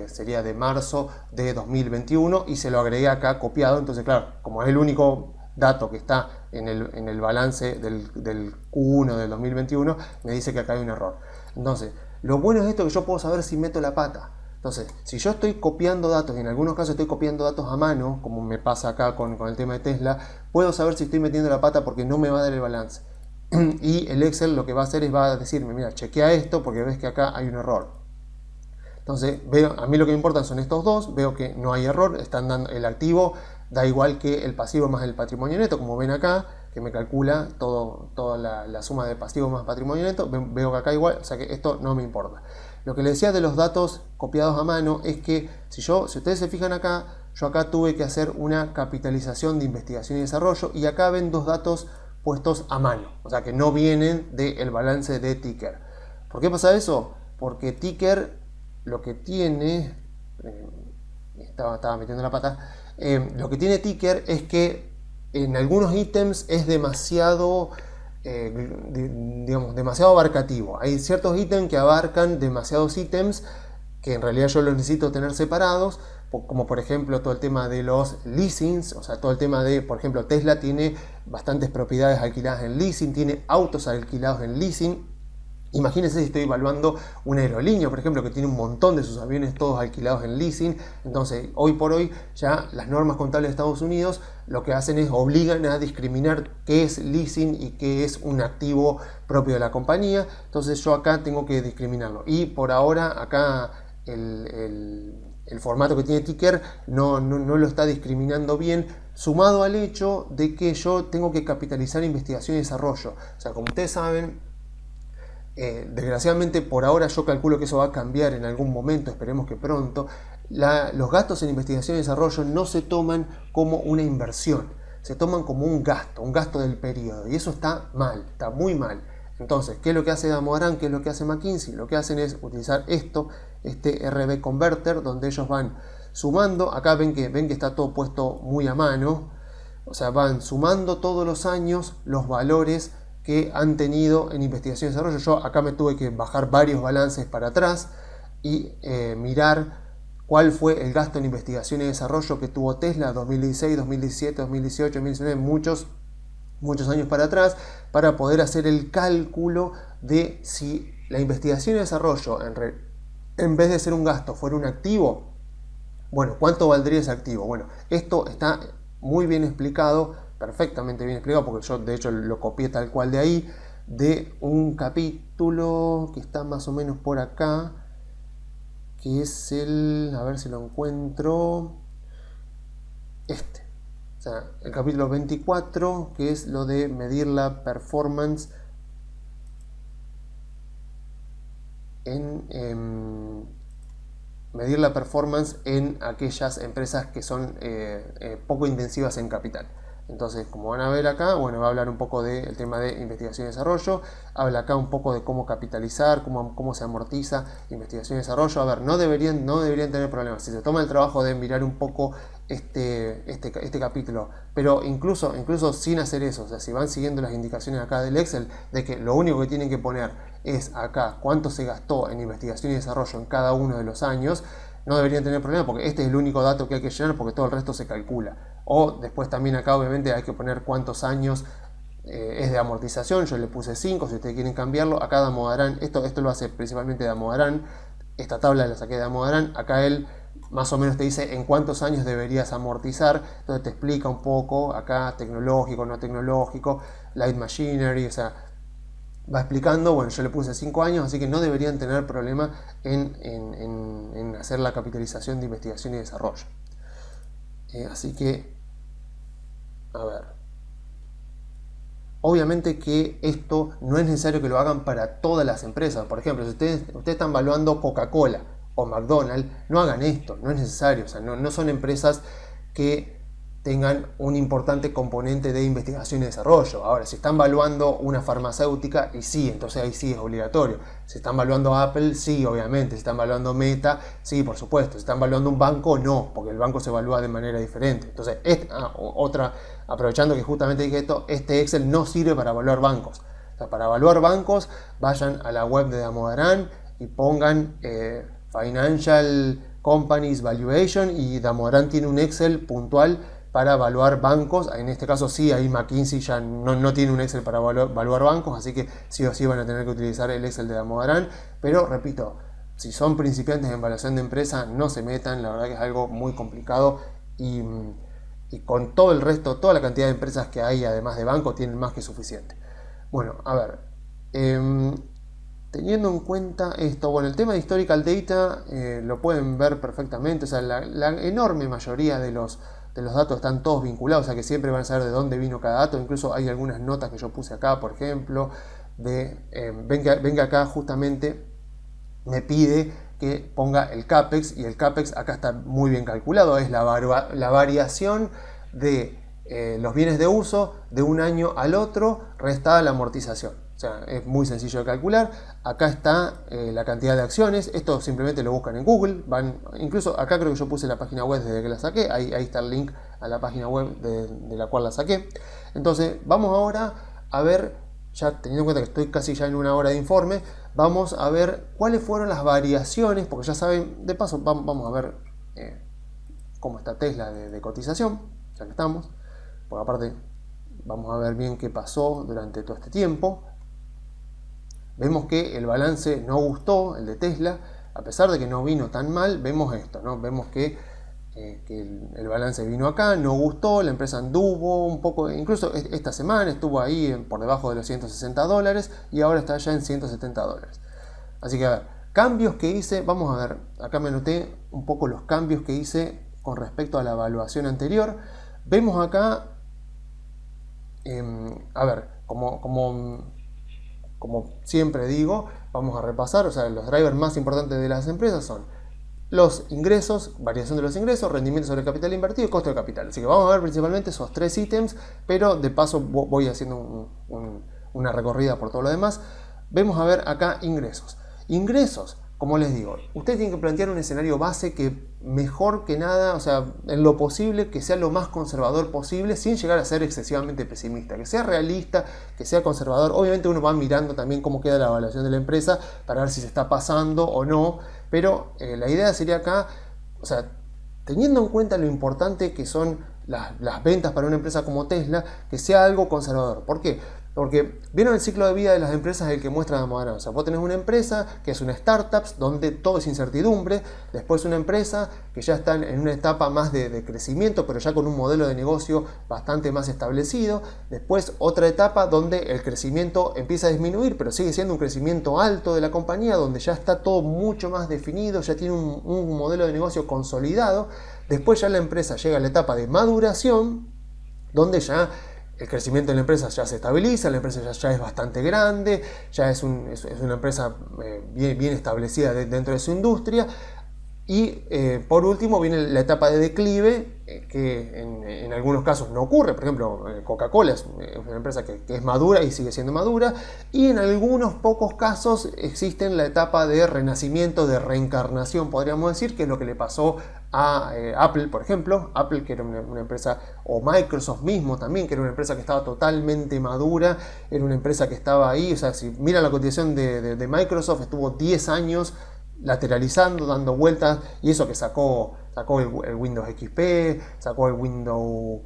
sería de marzo de 2021 y se lo agregué acá copiado. Entonces, claro, como es el único dato que está en el balance del Q1 del 2021, me dice que acá hay un error. Entonces, lo bueno es esto, que yo puedo saber si meto la pata. Entonces, si yo estoy copiando datos, y en algunos casos estoy copiando datos a mano, como me pasa acá con el tema de Tesla, puedo saber si estoy metiendo la pata porque no me va a dar el balance. Y el Excel lo que va a hacer es va a decirme, mira, chequea esto porque ves que acá hay un error. Entonces, a mí lo que me importan son estos dos, veo que no hay error, están dando el activo, da igual que el pasivo más el patrimonio neto, como ven acá, que me calcula toda la suma de pasivo más patrimonio neto, veo que acá igual, o sea que esto no me importa. Lo que les decía de los datos copiados a mano es que si ustedes se fijan acá, yo acá tuve que hacer una capitalización de investigación y desarrollo, y acá ven 2 datos puestos a mano, o sea que no vienen del balance de Ticker. ¿Por qué pasa eso? Porque Ticker lo que tiene, estaba metiendo la pata, lo que tiene Ticker es que en algunos ítems es demasiado, digamos, demasiado abarcativo. Hay ciertos ítems que abarcan demasiados ítems que en realidad yo los necesito tener separados, como por ejemplo todo el tema de los leasings, o sea, todo el tema de, por ejemplo, Tesla tiene bastantes propiedades alquiladas en leasing, tiene autos alquilados en leasing. Imagínense si estoy evaluando una aerolínea, por ejemplo, que tiene un montón de sus aviones todos alquilados en leasing. Entonces, hoy por hoy, ya las normas contables de Estados Unidos lo que hacen es obligan a discriminar qué es leasing y qué es un activo propio de la compañía. Entonces, yo acá tengo que discriminarlo. Y por ahora, acá el formato que tiene Ticker no lo está discriminando bien, sumado al hecho de que yo tengo que capitalizar investigación y desarrollo. O sea, como ustedes saben, desgraciadamente por ahora yo calculo que eso va a cambiar en algún momento, esperemos que pronto. Los gastos en investigación y desarrollo no se toman como una inversión, se toman como un gasto del periodo, y eso está mal, está muy mal. Entonces, ¿qué es lo que hace Damodaran? ¿Qué es lo que hace McKinsey? Lo que hacen es utilizar este RB Converter, donde ellos van sumando. Acá ven que está todo puesto muy a mano, o sea, van sumando todos los años los valores que han tenido en investigación y desarrollo. Yo acá me tuve que bajar varios balances para atrás y mirar cuál fue el gasto en investigación y desarrollo que tuvo Tesla 2016, 2017, 2018, 2019, muchos años para atrás, para poder hacer el cálculo de si la investigación y desarrollo en vez de ser un gasto fuera un activo. Bueno, ¿cuánto valdría ese activo? Bueno, esto está muy bien explicado, perfectamente bien explicado, porque yo de hecho lo copié tal cual de ahí, de un capítulo que está más o menos por acá, que es a ver si lo encuentro, o sea, el capítulo 24, que es lo de medir la performance en aquellas empresas que son poco intensivas en capital. Entonces, como van a ver acá, bueno, va a hablar un poco del tema de investigación y desarrollo, habla acá un poco de cómo capitalizar, cómo se amortiza investigación y desarrollo. A ver, no deberían tener problemas. Si se toma el trabajo de mirar un poco este capítulo, pero incluso sin hacer eso, o sea, si van siguiendo las indicaciones acá del Excel, de que lo único que tienen que poner es acá cuánto se gastó en investigación y desarrollo en cada uno de los años, no deberían tener problema, porque este es el único dato que hay que llenar, porque todo el resto se calcula. O después también acá obviamente hay que poner cuántos años es de amortización. Yo le puse 5, si ustedes quieren cambiarlo. Acá Damodaran, esto lo hace principalmente Damodaran, esta tabla la saqué de Damodaran. Acá él más o menos te dice en cuántos años deberías amortizar, entonces te explica un poco acá tecnológico, no tecnológico, light machinery, o sea, va explicando. Bueno, yo le puse 5 años, así que no deberían tener problema en hacer la capitalización de investigación y desarrollo. Así que, a ver, obviamente que esto no es necesario que lo hagan para todas las empresas. Por ejemplo, si ustedes están evaluando Coca-Cola o McDonald's, no hagan esto, no es necesario. O sea, no son empresas que tengan un importante componente de investigación y desarrollo. Ahora, si están evaluando una farmacéutica, y sí, entonces ahí sí es obligatorio. Si están evaluando Apple, sí, obviamente. Si están evaluando Meta, sí, por supuesto. Si están evaluando un banco, no, porque el banco se evalúa de manera diferente. Entonces, aprovechando que justamente dije esto, este Excel no sirve para evaluar bancos. O sea, para evaluar bancos, vayan a la web de Damodaran y pongan Financial Companies Valuation, y Damodaran tiene un Excel puntual para evaluar bancos. En este caso sí, ahí McKinsey ya no tiene un Excel para evaluar bancos, así que sí o sí van a tener que utilizar el Excel de Damodaran. Pero repito, si son principiantes en evaluación de empresa, no se metan, la verdad que es algo muy complicado, y con todo el resto, toda la cantidad de empresas que hay además de banco, tienen más que suficiente. Bueno, a ver, teniendo en cuenta esto, bueno, el tema de Historical Data lo pueden ver perfectamente. O sea, la enorme mayoría de los datos están todos vinculados, o sea que siempre van a saber de dónde vino cada dato. Incluso hay algunas notas que yo puse acá, por ejemplo, ven que acá justamente me pide que ponga el CAPEX, y el CAPEX acá está muy bien calculado, es la variación de los bienes de uso de un año al otro restada la amortización. O sea, es muy sencillo de calcular. Acá está la cantidad de acciones. Esto simplemente lo buscan en Google. Incluso acá creo que yo puse la página web desde que la saqué. Ahí está el link a la página web de la cual la saqué. Entonces vamos ahora a ver, ya teniendo en cuenta que estoy casi ya en una hora de informe, vamos a ver cuáles fueron las variaciones, porque ya saben, de paso vamos a ver cómo está Tesla de cotización, ya que estamos, porque aparte vamos a ver bien qué pasó durante todo este tiempo. Vemos que el balance no gustó, el de Tesla, a pesar de que no vino tan mal, vemos esto, ¿no? Vemos que el balance vino acá, no gustó, la empresa anduvo un poco, incluso esta semana estuvo ahí por debajo de los $160 y ahora está ya en $170. Así que a ver, cambios que hice, vamos a ver, acá me anoté un poco los cambios que hice con respecto a la evaluación anterior. Vemos acá, a ver, como siempre digo, vamos a repasar, o sea, los drivers más importantes de las empresas son los ingresos, variación de los ingresos, rendimiento sobre el capital invertido y costo de capital. Así que vamos a ver principalmente esos tres ítems, pero de paso voy haciendo una recorrida por todo lo demás. Vemos a ver acá ingresos. Ingresos, como les digo, ustedes tienen que plantear un escenario base que mejor que nada, o sea, en lo posible, que sea lo más conservador posible, sin llegar a ser excesivamente pesimista, que sea realista, que sea conservador. Obviamente uno va mirando también cómo queda la evaluación de la empresa para ver si se está pasando o no, pero la idea sería acá, o sea, teniendo en cuenta lo importante que son las ventas para una empresa como Tesla, que sea algo conservador. ¿Por qué? Porque vieron el ciclo de vida de las empresas, el que muestra la moderna. O sea, vos tenés una empresa que es una startup donde todo es incertidumbre, después una empresa que ya está en una etapa más de crecimiento, pero ya con un modelo de negocio bastante más establecido, después otra etapa donde el crecimiento empieza a disminuir, pero sigue siendo un crecimiento alto de la compañía, donde ya está todo mucho más definido, ya tiene un modelo de negocio consolidado. Después ya la empresa llega a la etapa de maduración, donde ya el crecimiento de la empresa ya se estabiliza, la empresa ya es bastante grande, ya es una empresa bien establecida dentro de su industria. Y por último viene la etapa de declive, que en algunos casos no ocurre. Por ejemplo, Coca-Cola es una empresa que es madura y sigue siendo madura, y en algunos pocos casos existe la etapa de renacimiento, de reencarnación, podríamos decir, que es lo que le pasó a Apple, por ejemplo. Apple, que era una empresa, o Microsoft mismo también, que era una empresa que estaba totalmente madura, era una empresa que estaba ahí. O sea, si miran la cotización de Microsoft, estuvo 10 años lateralizando, dando vueltas, y eso que sacó el Windows XP, sacó el Windows,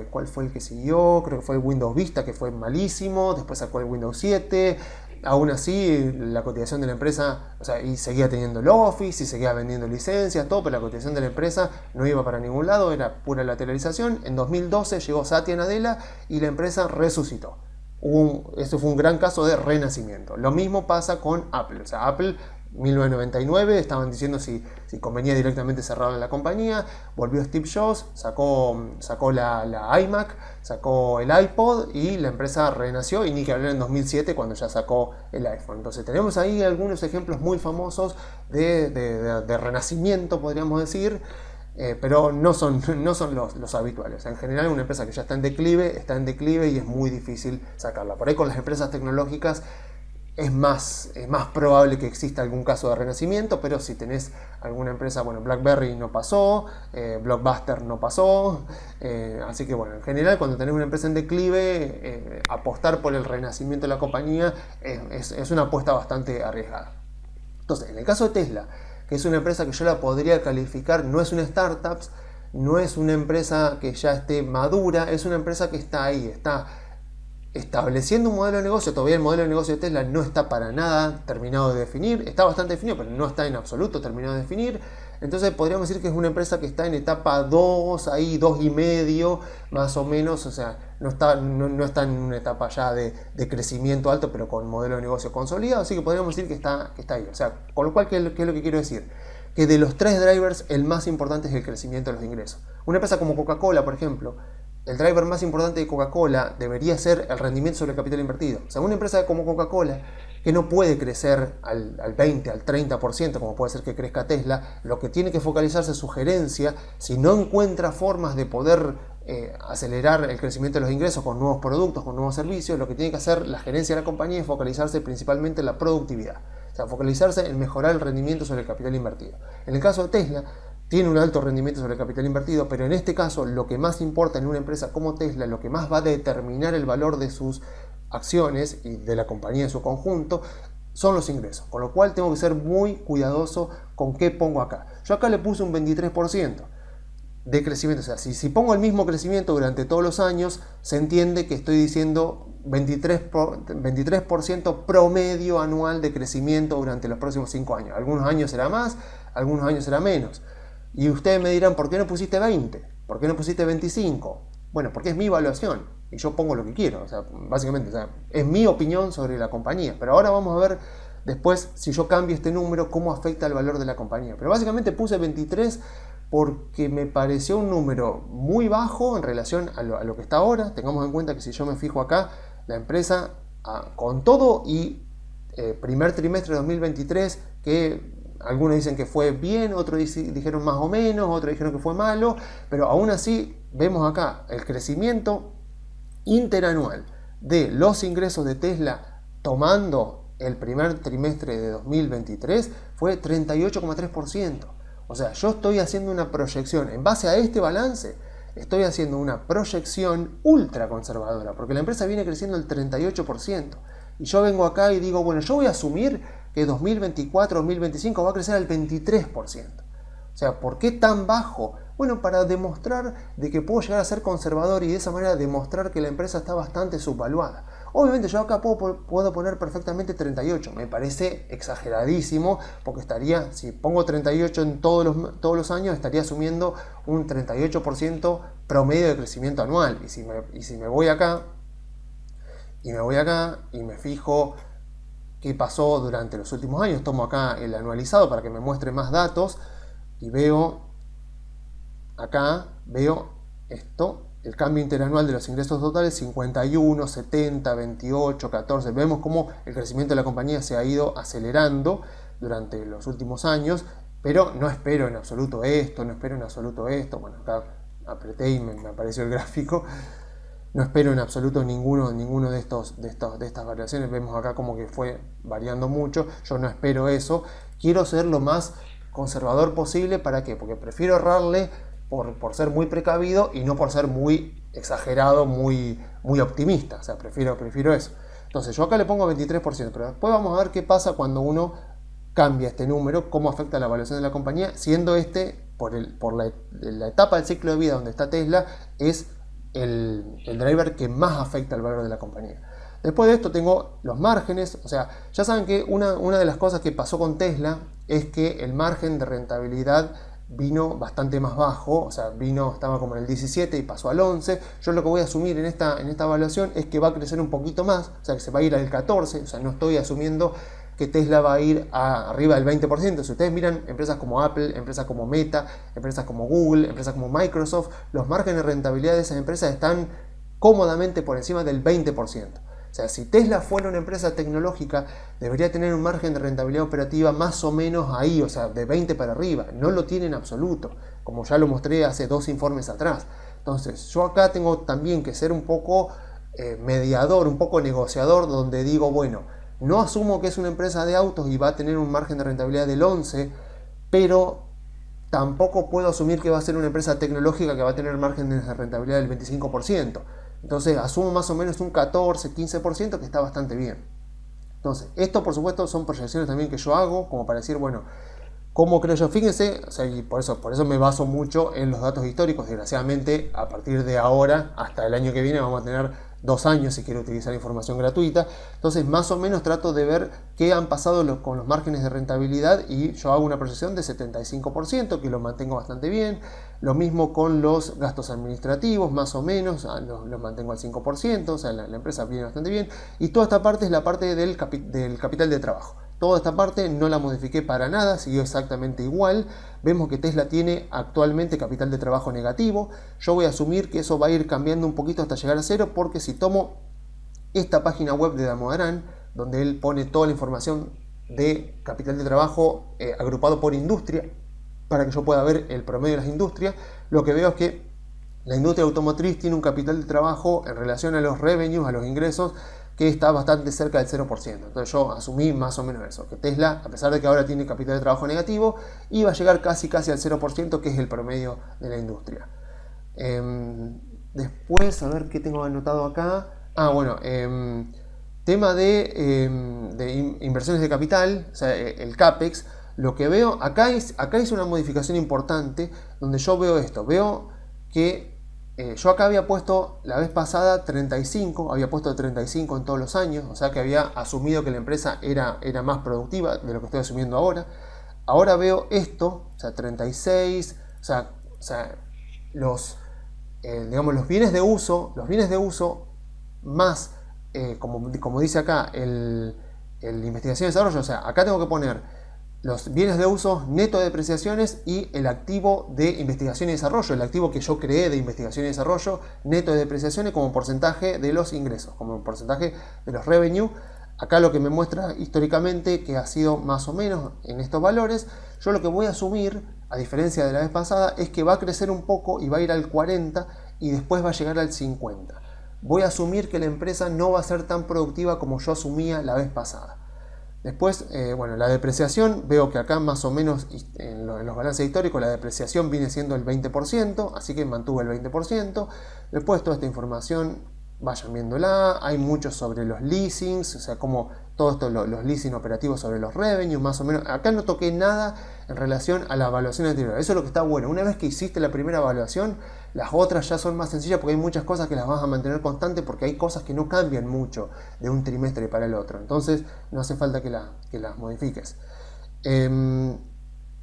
¿cuál fue el que siguió? Creo que fue el Windows Vista, que fue malísimo, después sacó el Windows 7, aún así la cotización de la empresa, o sea, y seguía teniendo el Office, y seguía vendiendo licencias, todo, pero la cotización de la empresa no iba para ningún lado, era pura lateralización. En 2012 llegó Satya Nadella y la empresa resucitó. Esto fue un gran caso de renacimiento. Lo mismo pasa con Apple. O sea, Apple 1999 estaban diciendo si convenía directamente cerrar la compañía. Volvió Steve Jobs, sacó la iMac, sacó el iPod, y la empresa renació, y ni que hablar en 2007 cuando ya sacó el iPhone. Entonces tenemos ahí algunos ejemplos muy famosos de renacimiento, podríamos decir, pero no son los habituales. En general, una empresa que ya está en declive y es muy difícil sacarla. Por ahí con las empresas tecnológicas es más probable que exista algún caso de renacimiento, pero si tenés alguna empresa, bueno, BlackBerry no pasó, Blockbuster no pasó, así que bueno, en general cuando tenés una empresa en declive, apostar por el renacimiento de la compañía es una apuesta bastante arriesgada. Entonces, en el caso de Tesla, que es una empresa que yo la podría calificar, no es una startup, no es una empresa que ya esté madura, es una empresa que está ahí, está estableciendo un modelo de negocio. Todavía el modelo de negocio de Tesla no está para nada terminado de definir, está bastante definido, pero no está en absoluto terminado de definir. Entonces podríamos decir que es una empresa que está en etapa 2, ahí 2,5 más o menos, o sea, no está en una etapa ya de crecimiento alto, pero con modelo de negocio consolidado, así que podríamos decir que está ahí. O sea, con lo cual, ¿qué es lo que quiero decir? Que de los tres drivers, el más importante es el crecimiento de los ingresos. Una empresa como Coca-Cola, por ejemplo, el driver más importante de Coca-Cola debería ser el rendimiento sobre el capital invertido. O sea, una empresa como Coca-Cola, que no puede crecer al 20, al 30%, como puede ser que crezca Tesla, lo que tiene que focalizarse es su gerencia. Si no encuentra formas de poder acelerar el crecimiento de los ingresos con nuevos productos, con nuevos servicios, lo que tiene que hacer la gerencia de la compañía es focalizarse principalmente en la productividad. O sea, focalizarse en mejorar el rendimiento sobre el capital invertido. En el caso de Tesla, tiene un alto rendimiento sobre el capital invertido, pero en este caso lo que más importa en una empresa como Tesla, lo que más va a determinar el valor de sus acciones y de la compañía en su conjunto, son los ingresos, con lo cual tengo que ser muy cuidadoso con qué pongo acá. Yo acá le puse un 23% de crecimiento, o sea, si pongo el mismo crecimiento durante todos los años, se entiende que estoy diciendo 23% promedio anual de crecimiento durante los próximos 5 años. Algunos años será más, algunos años será menos. Y ustedes me dirán, ¿por qué no pusiste 20? ¿Por qué no pusiste 25? Bueno, porque es mi evaluación y yo pongo lo que quiero. O sea, básicamente, o sea, es mi opinión sobre la compañía. Pero ahora vamos a ver después, si yo cambio este número, cómo afecta el valor de la compañía. Pero básicamente puse 23 porque me pareció un número muy bajo en relación a lo que está ahora. Tengamos en cuenta que si yo me fijo acá, la empresa, con todo y primer trimestre de 2023, que algunos dicen que fue bien, otros dijeron más o menos, otros dijeron que fue malo, pero aún así vemos acá el crecimiento interanual de los ingresos de Tesla tomando el primer trimestre de 2023 fue 38,3%. O sea, yo estoy haciendo una proyección, en base a este balance, estoy haciendo una proyección ultra conservadora, porque la empresa viene creciendo el 38%. Y yo vengo acá y digo, bueno, yo voy a asumir que 2024-2025 va a crecer al 23%. O sea, ¿por qué tan bajo? Bueno, para demostrar de que puedo llegar a ser conservador y de esa manera demostrar que la empresa está bastante subvaluada. Obviamente yo acá puedo poner perfectamente 38, me parece exageradísimo, porque estaría, si pongo 38 en todos los años, estaría asumiendo un 38% promedio de crecimiento anual. Y si me voy acá, y me fijo qué pasó durante los últimos años, tomo acá el anualizado para que me muestre más datos, y veo esto, el cambio interanual de los ingresos totales, 51, 70, 28, 14. Vemos cómo el crecimiento de la compañía se ha ido acelerando durante los últimos años, pero no espero en absoluto esto, Bueno, acá apreté y me apareció el gráfico. No espero en absoluto ninguno de estas variaciones. Vemos acá como que fue variando mucho. Yo no espero eso. Quiero ser lo más conservador posible. ¿Para qué? Porque prefiero ahorrarle por ser muy precavido y no por ser muy exagerado, muy optimista. O sea, prefiero eso. Entonces yo acá le pongo 23%, pero después vamos a ver qué pasa cuando uno cambia este número, cómo afecta la evaluación de la compañía, siendo por la etapa del ciclo de vida donde está Tesla, es el driver que más afecta el valor de la compañía. Después de esto tengo los márgenes. O sea, ya saben que una de las cosas que pasó con Tesla es que el margen de rentabilidad vino bastante más bajo, o sea, estaba como en el 17 y pasó al 11. Yo lo que voy a asumir en esta evaluación es que va a crecer un poquito más, o sea, que se va a ir al 14, o sea, no estoy asumiendo que Tesla va a ir arriba del 20%. Si ustedes miran empresas como Apple, empresas como Meta, empresas como Google, empresas como Microsoft, los márgenes de rentabilidad de esas empresas están cómodamente por encima del 20%. O sea, si Tesla fuera una empresa tecnológica, debería tener un margen de rentabilidad operativa más o menos ahí, o sea, de 20 para arriba. No lo tiene en absoluto, como ya lo mostré hace 2 informes atrás. Entonces, yo acá tengo también que ser un poco mediador, un poco negociador, donde digo, bueno, no asumo que es una empresa de autos y va a tener un margen de rentabilidad del 11, pero tampoco puedo asumir que va a ser una empresa tecnológica que va a tener margen de rentabilidad del 25%. Entonces asumo más o menos un 14, 15% que está bastante bien. Entonces, esto por supuesto son proyecciones también que yo hago, como para decir, bueno, ¿cómo creo yo? Fíjense, o sea, y por eso me baso mucho en los datos históricos. Desgraciadamente, a partir de ahora hasta el año que viene vamos a tener 2 años si quiero utilizar información gratuita. Entonces, más o menos trato de ver qué han pasado con los márgenes de rentabilidad y yo hago una proyección de 75%, que lo mantengo bastante bien. Lo mismo con los gastos administrativos, más o menos, los mantengo al 5%, o sea, la empresa viene bastante bien. Y toda esta parte es la parte del capital de trabajo. Toda esta parte no la modifiqué para nada, siguió exactamente igual. Vemos que Tesla tiene actualmente capital de trabajo negativo. Yo voy a asumir que eso va a ir cambiando un poquito hasta llegar a 0, porque si tomo esta página web de Damodaran, donde él pone toda la información de capital de trabajo agrupado por industria, para que yo pueda ver el promedio de las industrias, lo que veo es que la industria automotriz tiene un capital de trabajo en relación a los revenues, a los ingresos, que está bastante cerca del 0%. Entonces yo asumí más o menos eso, que Tesla, a pesar de que ahora tiene capital de trabajo negativo, iba a llegar casi al 0%, que es el promedio de la industria. Después, a ver qué tengo anotado acá. Bueno, tema de inversiones de capital, o sea, el CAPEX. Lo que veo, acá es una modificación importante, donde yo veo esto. Veo que yo acá había puesto la vez pasada 35, había puesto 35 en todos los años, o sea que había asumido que la empresa era más productiva de lo que estoy asumiendo ahora. Ahora veo esto, o sea, 36, o sea digamos, los bienes de uso más, como dice acá, el investigación y desarrollo. O sea, acá tengo que poner los bienes de uso neto de depreciaciones y el activo de investigación y desarrollo, el activo que yo creé de investigación y desarrollo neto de depreciaciones como porcentaje de los ingresos, como porcentaje de los revenue. Acá lo que me muestra históricamente que ha sido más o menos en estos valores. Yo lo que voy a asumir, a diferencia de la vez pasada, es que va a crecer un poco y va a ir al 40 y después va a llegar al 50. Voy a asumir que la empresa no va a ser tan productiva como yo asumía la vez pasada. Después, bueno, la depreciación, veo que acá más o menos en los balances históricos la depreciación viene siendo el 20%, así que mantuve el 20%. Después toda esta información vayan viéndola. Hay mucho sobre los leasings, o sea, como todo esto, los leasing operativos sobre los revenues, más o menos. Acá no toqué nada en relación a la evaluación anterior. Eso es lo que está bueno. Una vez que hiciste la primera evaluación, las otras ya son más sencillas porque hay muchas cosas que las vas a mantener constantes, porque hay cosas que no cambian mucho de un trimestre para el otro. Entonces no hace falta que las modifiques.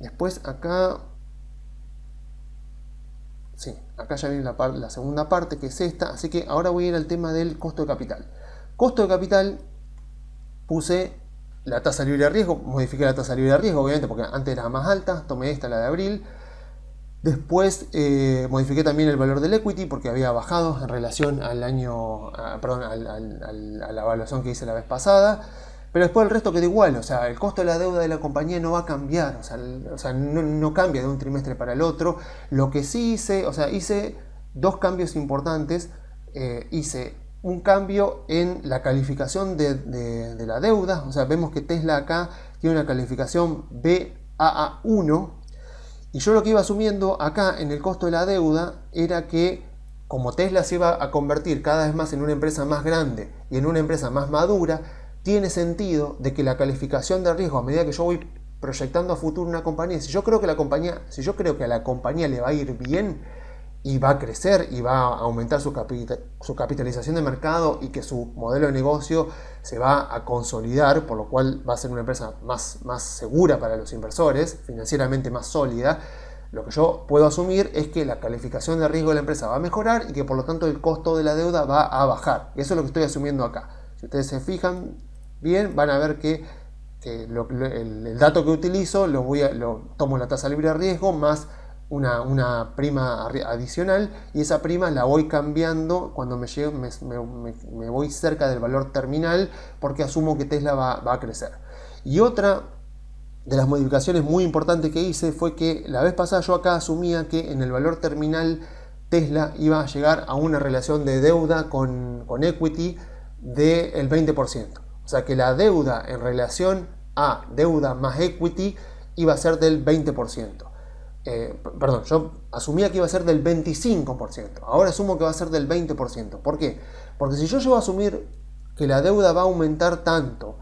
Después acá... Sí, acá ya viene la segunda parte, que es esta. Así que ahora voy a ir al tema del costo de capital. Costo de capital, puse la tasa libre de riesgo, modifiqué la tasa libre de riesgo, obviamente, porque antes era más alta, tomé esta, la de abril. Después modifiqué también el valor del equity, porque había bajado en relación al año, perdón, a la evaluación que hice la vez pasada. Pero después el resto quedó igual, o sea, el costo de la deuda de la compañía no va a cambiar, o sea no cambia de un trimestre para el otro. Lo que sí hice, o sea, hice dos cambios importantes. Hice un cambio en la calificación de la deuda, o sea, vemos que Tesla acá tiene una calificación Baa1, y yo lo que iba asumiendo acá en el costo de la deuda era que como Tesla se iba a convertir cada vez más en una empresa más grande y en una empresa más madura, tiene sentido de que la calificación de riesgo, a medida que yo voy proyectando a futuro una compañía, si yo creo que a la compañía le va a ir bien y va a crecer y va a aumentar su capitalización de mercado y que su modelo de negocio se va a consolidar, por lo cual va a ser una empresa más segura para los inversores, financieramente más sólida, lo que yo puedo asumir es que la calificación de riesgo de la empresa va a mejorar y que por lo tanto el costo de la deuda va a bajar. Eso es lo que estoy asumiendo acá. Si ustedes se fijan bien, van a ver que el dato que utilizo lo tomo la tasa libre de riesgo más una prima adicional, y esa prima la voy cambiando cuando me voy cerca del valor terminal, porque asumo que Tesla va a crecer. Y otra de las modificaciones muy importantes que hice fue que la vez pasada yo acá asumía que en el valor terminal Tesla iba a llegar a una relación de deuda con equity del 20%. O sea que la deuda en relación a deuda más equity iba a ser del 20%. Perdón, yo asumía que iba a ser del 25%. Ahora asumo que va a ser del 20%. ¿Por qué? Porque si yo llego a asumir que la deuda va a aumentar tanto,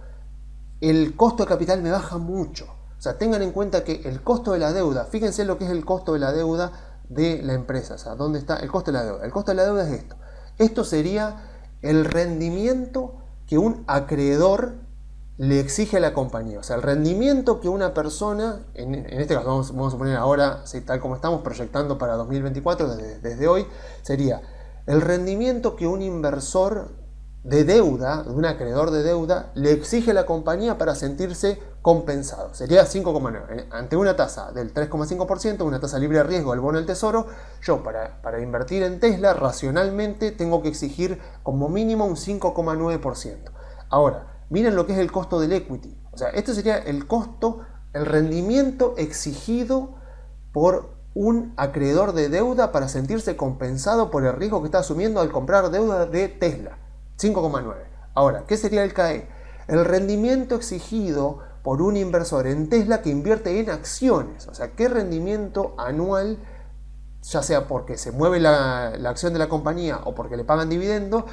el costo de capital me baja mucho. O sea, tengan en cuenta que el costo de la deuda, fíjense lo que es el costo de la deuda de la empresa. O sea, ¿dónde está el costo de la deuda? El costo de la deuda es esto. Esto sería el rendimiento que un acreedor le exige a la compañía. O sea, el rendimiento que una persona, en este caso vamos a poner ahora, tal como estamos proyectando para 2024, desde hoy, sería el rendimiento que un inversor de deuda, un acreedor de deuda, le exige a la compañía para sentirse compensado. Sería 5,9. Ante una tasa del 3,5%, una tasa libre de riesgo del bono del tesoro, yo para invertir en Tesla racionalmente tengo que exigir como mínimo un 5,9%. Ahora, miren lo que es el costo del equity. O sea, este sería el costo, el rendimiento exigido por un acreedor de deuda para sentirse compensado por el riesgo que está asumiendo al comprar deuda de Tesla. 5,9. Ahora, ¿qué sería el CAE? El rendimiento exigido por un inversor en Tesla que invierte en acciones. O sea, ¿qué rendimiento anual, ya sea porque se mueve la acción de la compañía o porque le pagan dividendo,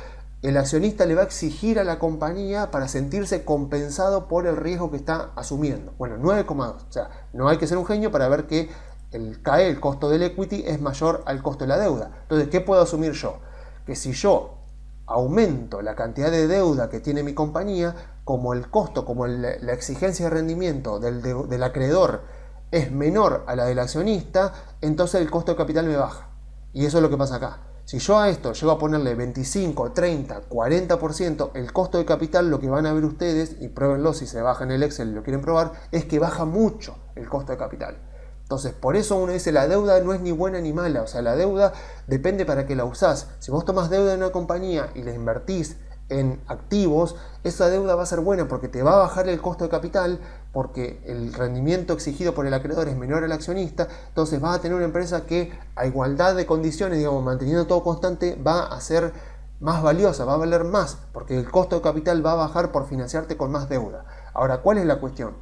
el accionista le va a exigir a la compañía para sentirse compensado por el riesgo que está asumiendo? Bueno, 9,2. O sea, no hay que ser un genio para ver que el CAE, el costo del equity, es mayor al costo de la deuda. Entonces, ¿qué puedo asumir yo? Que si yo aumento la cantidad de deuda que tiene mi compañía, como el costo, como la exigencia de rendimiento del acreedor es menor a la del accionista, entonces el costo de capital me baja. Y eso es lo que pasa acá. Si yo a esto llego a ponerle 25, 30, 40%, el costo de capital, lo que van a ver ustedes, y pruébenlo si se baja en el Excel y lo quieren probar, es que baja mucho el costo de capital. Entonces, por eso uno dice, la deuda no es ni buena ni mala. O sea, la deuda depende para qué la usás. Si vos tomás deuda en una compañía y la invertís en activos, esa deuda va a ser buena porque te va a bajar el costo de capital, porque el rendimiento exigido por el acreedor es menor al accionista. Entonces vas a tener una empresa que, a igualdad de condiciones, digamos, manteniendo todo constante, va a ser más valiosa, va a valer más, porque el costo de capital va a bajar por financiarte con más deuda. Ahora, ¿cuál es la cuestión?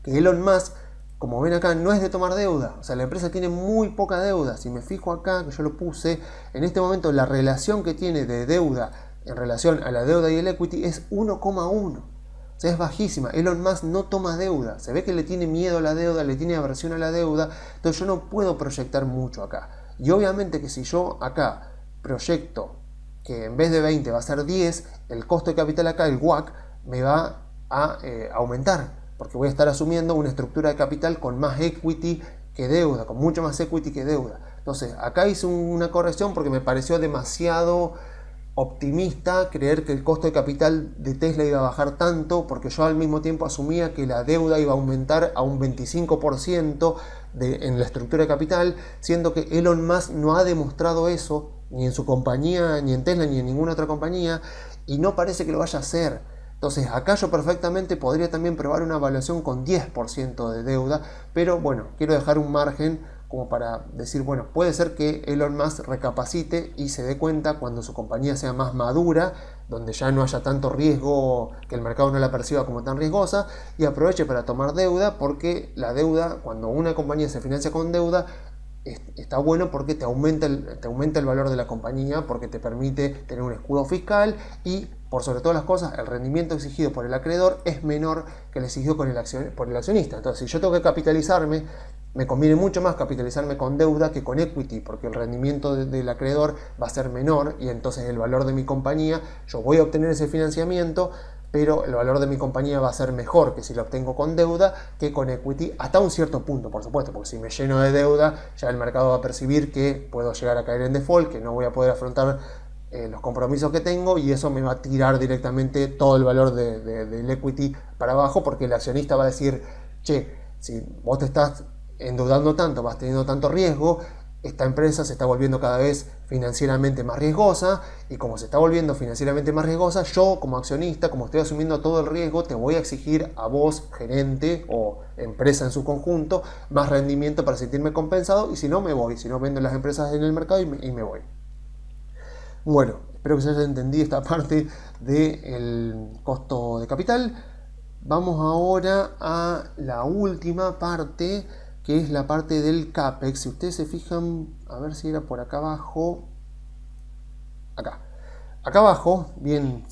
Que Elon Musk, como ven acá, no es de tomar deuda. O sea, la empresa tiene muy poca deuda. Si me fijo acá, que yo lo puse, en este momento la relación que tiene de deuda en relación a la deuda y el equity es 1,1. O sea, es bajísima. Elon Musk no toma deuda. Se ve que le tiene miedo a la deuda, le tiene aversión a la deuda. Entonces yo no puedo proyectar mucho acá. Y obviamente que si yo acá proyecto que en vez de 20 va a ser 10, el costo de capital acá, el WACC, me va a aumentar, porque voy a estar asumiendo una estructura de capital con más equity que deuda, con mucho más equity que deuda. Entonces, acá hice una corrección porque me pareció demasiado optimista creer que el costo de capital de Tesla iba a bajar tanto, porque yo al mismo tiempo asumía que la deuda iba a aumentar a un 25% en la estructura de capital, siendo que Elon Musk no ha demostrado eso, ni en su compañía, ni en Tesla, ni en ninguna otra compañía, y no parece que lo vaya a hacer. Entonces acá yo perfectamente podría también probar una evaluación con 10% de deuda, pero bueno, quiero dejar un margen como para decir, bueno, puede ser que Elon Musk recapacite y se dé cuenta cuando su compañía sea más madura, donde ya no haya tanto riesgo, que el mercado no la perciba como tan riesgosa, y aproveche para tomar deuda, porque la deuda, cuando una compañía se financia con deuda, está bueno porque te aumenta el valor de la compañía, porque te permite tener un escudo fiscal y, por sobre todas las cosas, el rendimiento exigido por el acreedor es menor que el exigido por el accionista. Entonces, si yo tengo que capitalizarme, me conviene mucho más capitalizarme con deuda que con equity, porque el rendimiento del acreedor va a ser menor y entonces el valor de mi compañía, yo voy a obtener ese financiamiento, pero el valor de mi compañía va a ser mejor que si lo obtengo con deuda que con equity, hasta un cierto punto, por supuesto, porque si me lleno de deuda, ya el mercado va a percibir que puedo llegar a caer en default, que no voy a poder afrontar los compromisos que tengo, y eso me va a tirar directamente todo el valor del equity para abajo, porque el accionista va a decir, che, si vos te estás endeudando tanto, vas teniendo tanto riesgo, esta empresa se está volviendo cada vez financieramente más riesgosa, y como se está volviendo financieramente más riesgosa, yo como accionista, como estoy asumiendo todo el riesgo, te voy a exigir a vos, gerente o empresa en su conjunto, más rendimiento para sentirme compensado, y si no me voy, si no vendo las empresas en el mercado y me voy. Bueno, espero que se haya entendido esta parte del costo de capital. Vamos ahora a la última parte, que es la parte del CAPEX. Si ustedes se fijan, a ver si era por acá abajo, acá abajo, bien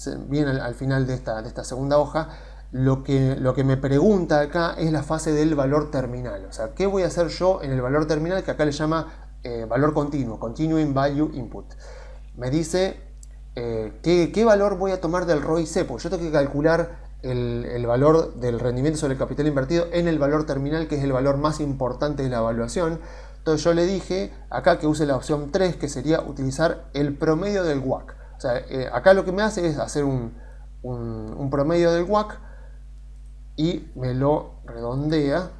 al final de esta segunda hoja, lo que me pregunta acá es la fase del valor terminal. O sea, ¿qué voy a hacer yo en el valor terminal, que acá le llama valor continuo, Continuing Value Input? Me dice ¿qué valor voy a tomar del ROIC? Porque yo tengo que calcular el valor del rendimiento sobre el capital invertido en el valor terminal, que es el valor más importante de la evaluación. Entonces yo le dije acá que use la opción 3, que sería utilizar el promedio del WACC. O sea, acá lo que me hace es hacer un promedio del WACC y me lo redondea,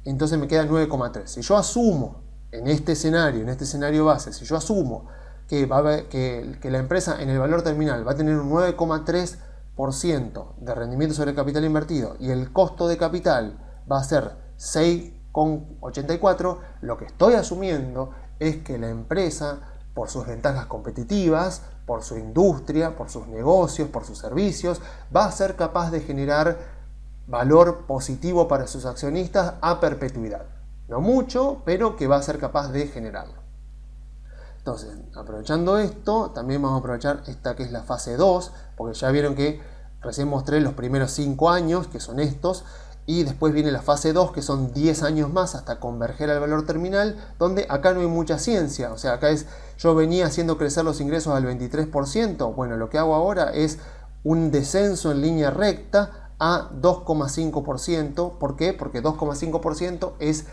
entonces me queda 9,3. Si yo asumo en este escenario base, si yo asumo que la empresa en el valor terminal va a tener un 9,3% de rendimiento sobre el capital invertido y el costo de capital va a ser 6,84, lo que estoy asumiendo es que la empresa por sus ventajas competitivas, por su industria, por sus negocios, por sus servicios, va a ser capaz de generar valor positivo para sus accionistas a perpetuidad. No mucho, pero que va a ser capaz de generarlo. Entonces, aprovechando esto, también vamos a aprovechar esta que es la fase 2, porque ya vieron que recién mostré los primeros 5 años, que son estos, y después viene la fase 2, que son 10 años más hasta converger al valor terminal, donde acá no hay mucha ciencia. O sea, acá yo venía haciendo crecer los ingresos al 23%, bueno, lo que hago ahora es un descenso en línea recta a 2,5%. ¿Por qué? Porque 2,5% es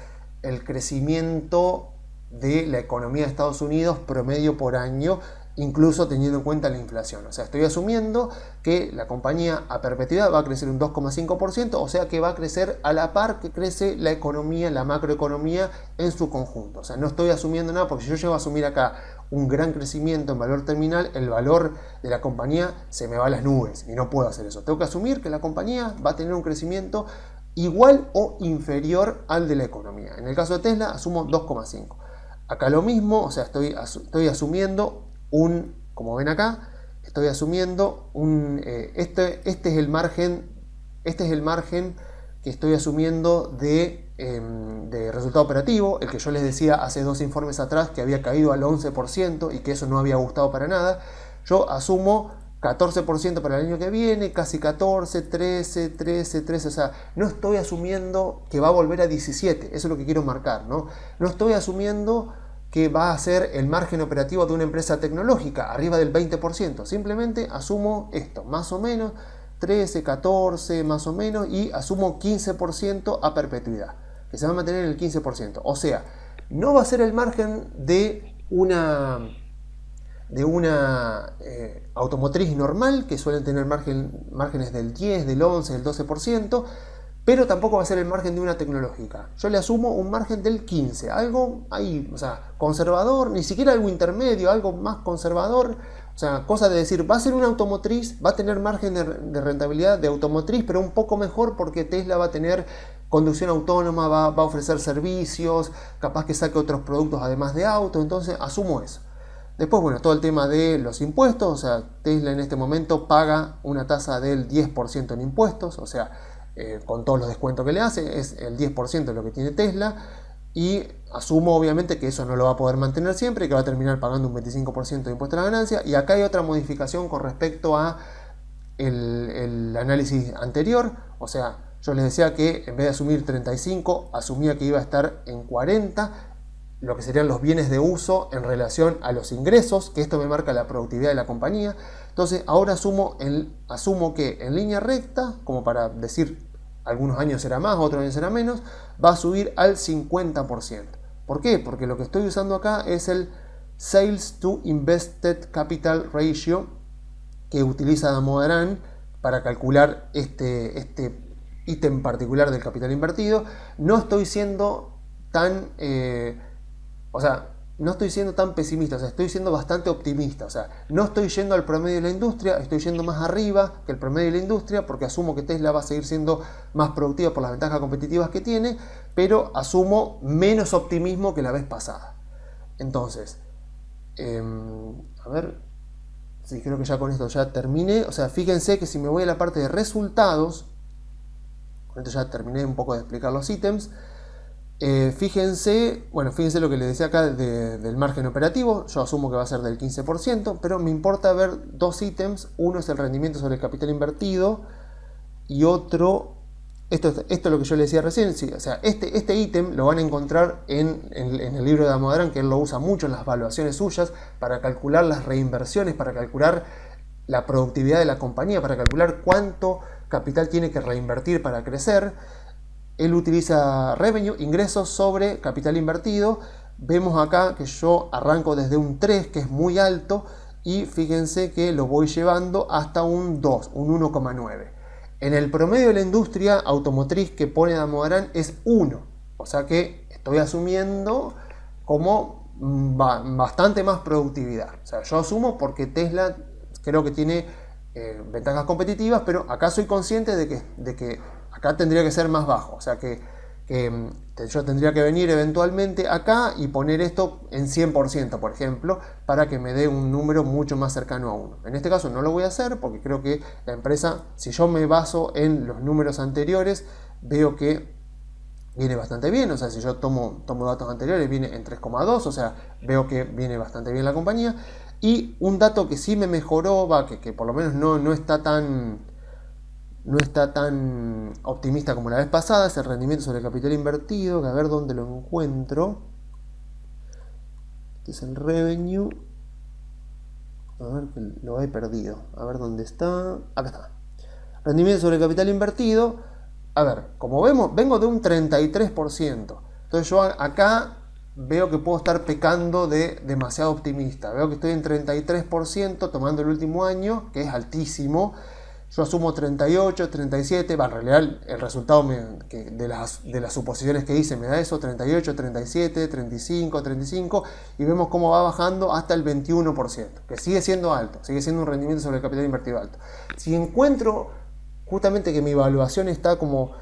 el crecimiento de la economía de Estados Unidos promedio por año, incluso teniendo en cuenta la inflación. O sea, estoy asumiendo que la compañía a perpetuidad va a crecer un 2,5%, o sea que va a crecer a la par que crece la economía, la macroeconomía en su conjunto. O sea, no estoy asumiendo nada, porque si yo llego a asumir acá un gran crecimiento en valor terminal, el valor de la compañía se me va a las nubes y no puedo hacer eso. Tengo que asumir que la compañía va a tener un crecimiento igual o inferior al de la economía. En el caso de Tesla asumo 2,5. Acá lo mismo, o sea, estoy asumiendo como ven acá, estoy asumiendo este es el margen que estoy asumiendo de resultado operativo, el que yo les decía hace 2 informes atrás que había caído al 11% y que eso no había gustado para nada. Yo asumo 14% para el año que viene, casi 14, 13, 13, 13, o sea, no estoy asumiendo que va a volver a 17, eso es lo que quiero marcar, ¿no? No estoy asumiendo que va a ser el margen operativo de una empresa tecnológica, arriba del 20%, simplemente asumo esto, más o menos, 13, 14, más o menos, y asumo 15% a perpetuidad, que se va a mantener en el 15%, o sea, no va a ser el margen de una automotriz normal, que suelen tener márgenes del 10, del 11, del 12%, pero tampoco va a ser el margen de una tecnológica. Yo le asumo un margen del 15, algo ahí, o sea, conservador, ni siquiera algo intermedio, algo más conservador, o sea, cosa de decir, va a ser una automotriz, va a tener margen de rentabilidad de automotriz, pero un poco mejor porque Tesla va a tener conducción autónoma, va a ofrecer servicios, capaz que saque otros productos además de auto, entonces asumo eso. Después, bueno, todo el tema de los impuestos, o sea, Tesla en este momento paga una tasa del 10% en impuestos, o sea, con todos los descuentos que le hace, es el 10% de lo que tiene Tesla, y asumo obviamente que eso no lo va a poder mantener siempre, que va a terminar pagando un 25% de impuesto a la ganancia. Y acá hay otra modificación con respecto a el análisis anterior, o sea, yo les decía que en vez de asumir 35, asumía que iba a estar en 40, lo que serían los bienes de uso en relación a los ingresos, que esto me marca la productividad de la compañía. Entonces ahora asumo que en línea recta, como para decir algunos años será más, otros años será menos, va a subir al 50%. ¿Por qué? Porque lo que estoy usando acá es el Sales to Invested Capital Ratio que utiliza Damodaran para calcular este ítem particular del capital invertido. No estoy siendo tan no estoy siendo tan pesimista, o sea, estoy siendo bastante optimista, o sea, no estoy yendo al promedio de la industria, estoy yendo más arriba que el promedio de la industria, porque asumo que Tesla va a seguir siendo más productiva por las ventajas competitivas que tiene, pero asumo menos optimismo que la vez pasada. Entonces, a ver, sí, creo que ya con esto ya terminé, o sea, fíjense que si me voy a la parte de resultados, con esto ya terminé un poco de explicar los ítems. Fíjense lo que les decía acá del margen operativo. Yo asumo que va a ser del 15%, pero me importa ver 2 ítems. Uno es el rendimiento sobre el capital invertido y otro, esto es lo que yo les decía recién, sí, o sea, este ítem lo van a encontrar en el libro de Damodaran, que él lo usa mucho en las evaluaciones suyas para calcular las reinversiones, para calcular la productividad de la compañía, para calcular cuánto capital tiene que reinvertir para crecer. Él utiliza revenue, ingresos sobre capital invertido. Vemos acá que yo arranco desde un 3, que es muy alto, y fíjense que lo voy llevando hasta un 2, un 1,9. En el promedio de la industria automotriz que pone Damodaran es 1. O sea que estoy asumiendo como bastante más productividad. O sea, yo asumo porque Tesla creo que tiene ventajas competitivas, pero acá soy consciente de que acá tendría que ser más bajo, o sea que Yo tendría que venir eventualmente acá y poner esto en 100%, por ejemplo, para que me dé un número mucho más cercano a 1. En este caso no lo voy a hacer porque creo que la empresa, si yo me baso en los números anteriores, veo que viene bastante bien. O sea, si yo tomo datos anteriores, viene en 3,2, o sea, veo que viene bastante bien la compañía. Y un dato que sí me mejoró, que por lo menos no está tan optimista como la vez pasada, es el rendimiento sobre el capital invertido, que a ver dónde lo encuentro. Este es el revenue. A ver, que lo he perdido. A ver dónde está. Acá está. Rendimiento sobre el capital invertido. A ver, como vemos, vengo de un 33%. Entonces yo acá veo que puedo estar pecando de demasiado optimista. Veo que estoy en 33% tomando el último año, que es altísimo. Yo asumo 38, 37, en realidad el resultado de las suposiciones que hice me da eso, 38, 37, 35, 35, y vemos cómo va bajando hasta el 21%, que sigue siendo alto, sigue siendo un rendimiento sobre el capital invertido alto. Si encuentro justamente que mi evaluación está como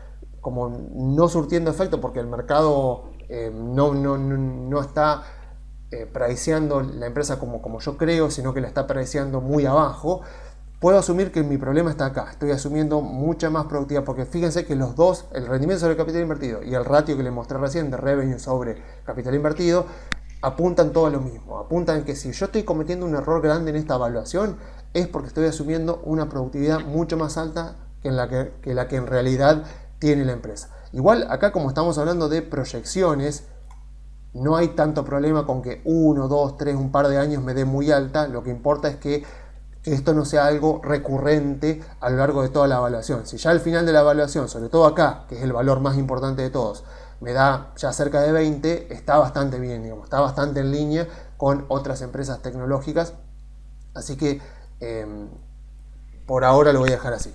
no surtiendo efecto porque el mercado no está priceando la empresa como yo creo, sino que la está priceando muy abajo, puedo asumir que mi problema está acá. Estoy asumiendo mucha más productividad, porque fíjense que los dos, el rendimiento sobre el capital invertido y el ratio que les mostré recién de revenue sobre capital invertido, apuntan todo a lo mismo. Apuntan que si yo estoy cometiendo un error grande en esta evaluación, es porque estoy asumiendo una productividad mucho más alta que la que en realidad tiene la empresa. Igual acá, como estamos hablando de proyecciones, no hay tanto problema con que 1, 2, 3, un par de años me dé muy alta. Lo que importa es que esto no sea algo recurrente a lo largo de toda la evaluación. Si ya al final de la evaluación, sobre todo acá, que es el valor más importante de todos, me da ya cerca de 20, está bastante bien, digamos, está bastante en línea con otras empresas tecnológicas. Así que por ahora lo voy a dejar así.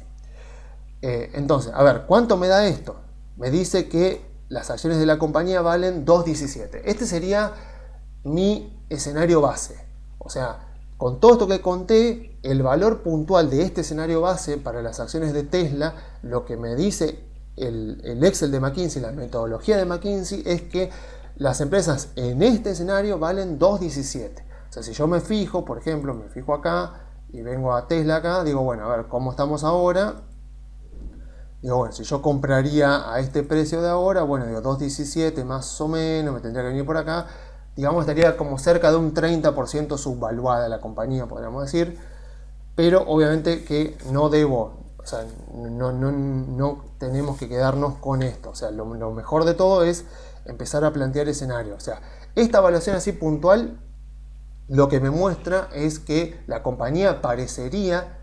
Entonces, a ver, ¿cuánto me da esto? Me dice que las acciones de la compañía valen 2.17. Este sería mi escenario base. O sea, con todo esto que conté, el valor puntual de este escenario base para las acciones de Tesla, lo que me dice el Excel de McKinsey, la metodología de McKinsey, es que las empresas en este escenario valen 2.17. O sea, si yo me fijo, por ejemplo, me fijo acá y vengo a Tesla acá, digo, bueno, a ver, ¿cómo estamos ahora? Digo, bueno, si yo compraría a este precio de ahora, bueno, digo 2.17 más o menos, me tendría que venir por acá. Digamos, estaría como cerca de un 30% subvaluada la compañía, podríamos decir. Pero obviamente que no debo, o sea, no tenemos que quedarnos con esto. O sea, lo mejor de todo es empezar a plantear escenarios. O sea, esta evaluación así puntual, lo que me muestra es que la compañía parecería,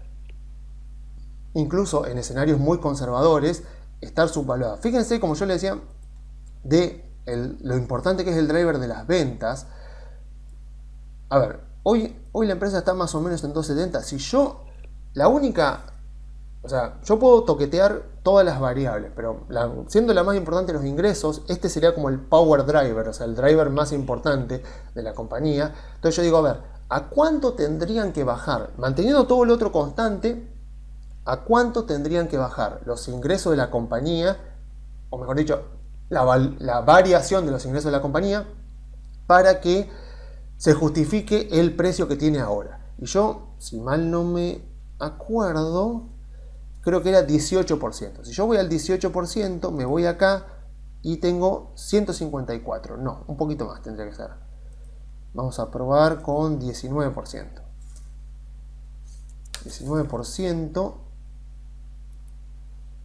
incluso en escenarios muy conservadores, estar subvaluada. Fíjense, como yo le decía, lo importante que es el driver de las ventas. A ver, hoy la empresa está más o menos en 2.70. Si yo, o sea, yo puedo toquetear todas las variables, pero siendo la más importante los ingresos, este sería como el power driver, o sea, el driver más importante de la compañía. Entonces yo digo, a ver, ¿a cuánto tendrían que bajar? Manteniendo todo lo otro constante, ¿a cuánto tendrían que bajar los ingresos de la compañía? O mejor dicho, la variación de los ingresos de la compañía para que se justifique el precio que tiene ahora. Y yo, si mal no me acuerdo, creo que era 18%. Si yo voy al 18%, me voy acá y tengo 154. No, un poquito más tendría que ser. Vamos a probar con 19%. 19%,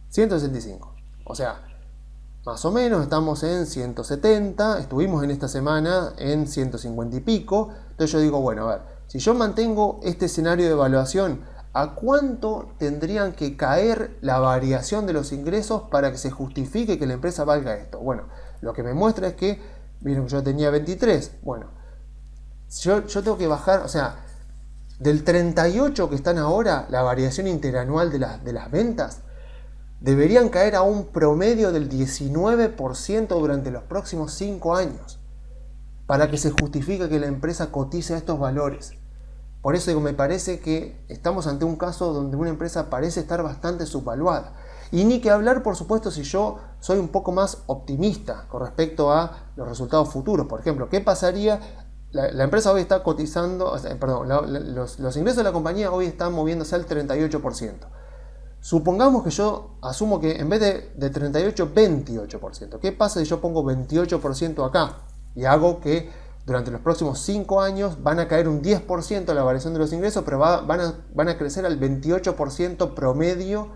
165. O sea, más o menos estamos en 170, estuvimos en esta semana en 150 y pico. Entonces yo digo, bueno, a ver, si yo mantengo este escenario de evaluación, ¿a cuánto tendrían que caer la variación de los ingresos para que se justifique que la empresa valga esto? Bueno, lo que me muestra es que, miren, yo tenía 23. Bueno, yo tengo que bajar, o sea, del 38 que están ahora, la variación interanual de las ventas, deberían caer a un promedio del 19% durante los próximos 5 años para que se justifique que la empresa cotice a estos valores. Por eso digo, me parece que estamos ante un caso donde una empresa parece estar bastante subvaluada. Y ni que hablar, por supuesto, si yo soy un poco más optimista con respecto a los resultados futuros. Por ejemplo, ¿qué pasaría? La empresa hoy está cotizando, los ingresos de la compañía hoy están moviéndose al 38%. Supongamos que yo asumo que en vez de 38, 28%. ¿Qué pasa si yo pongo 28% acá? Y hago que durante los próximos 5 años van a caer un 10% la variación de los ingresos, pero van a crecer al 28% promedio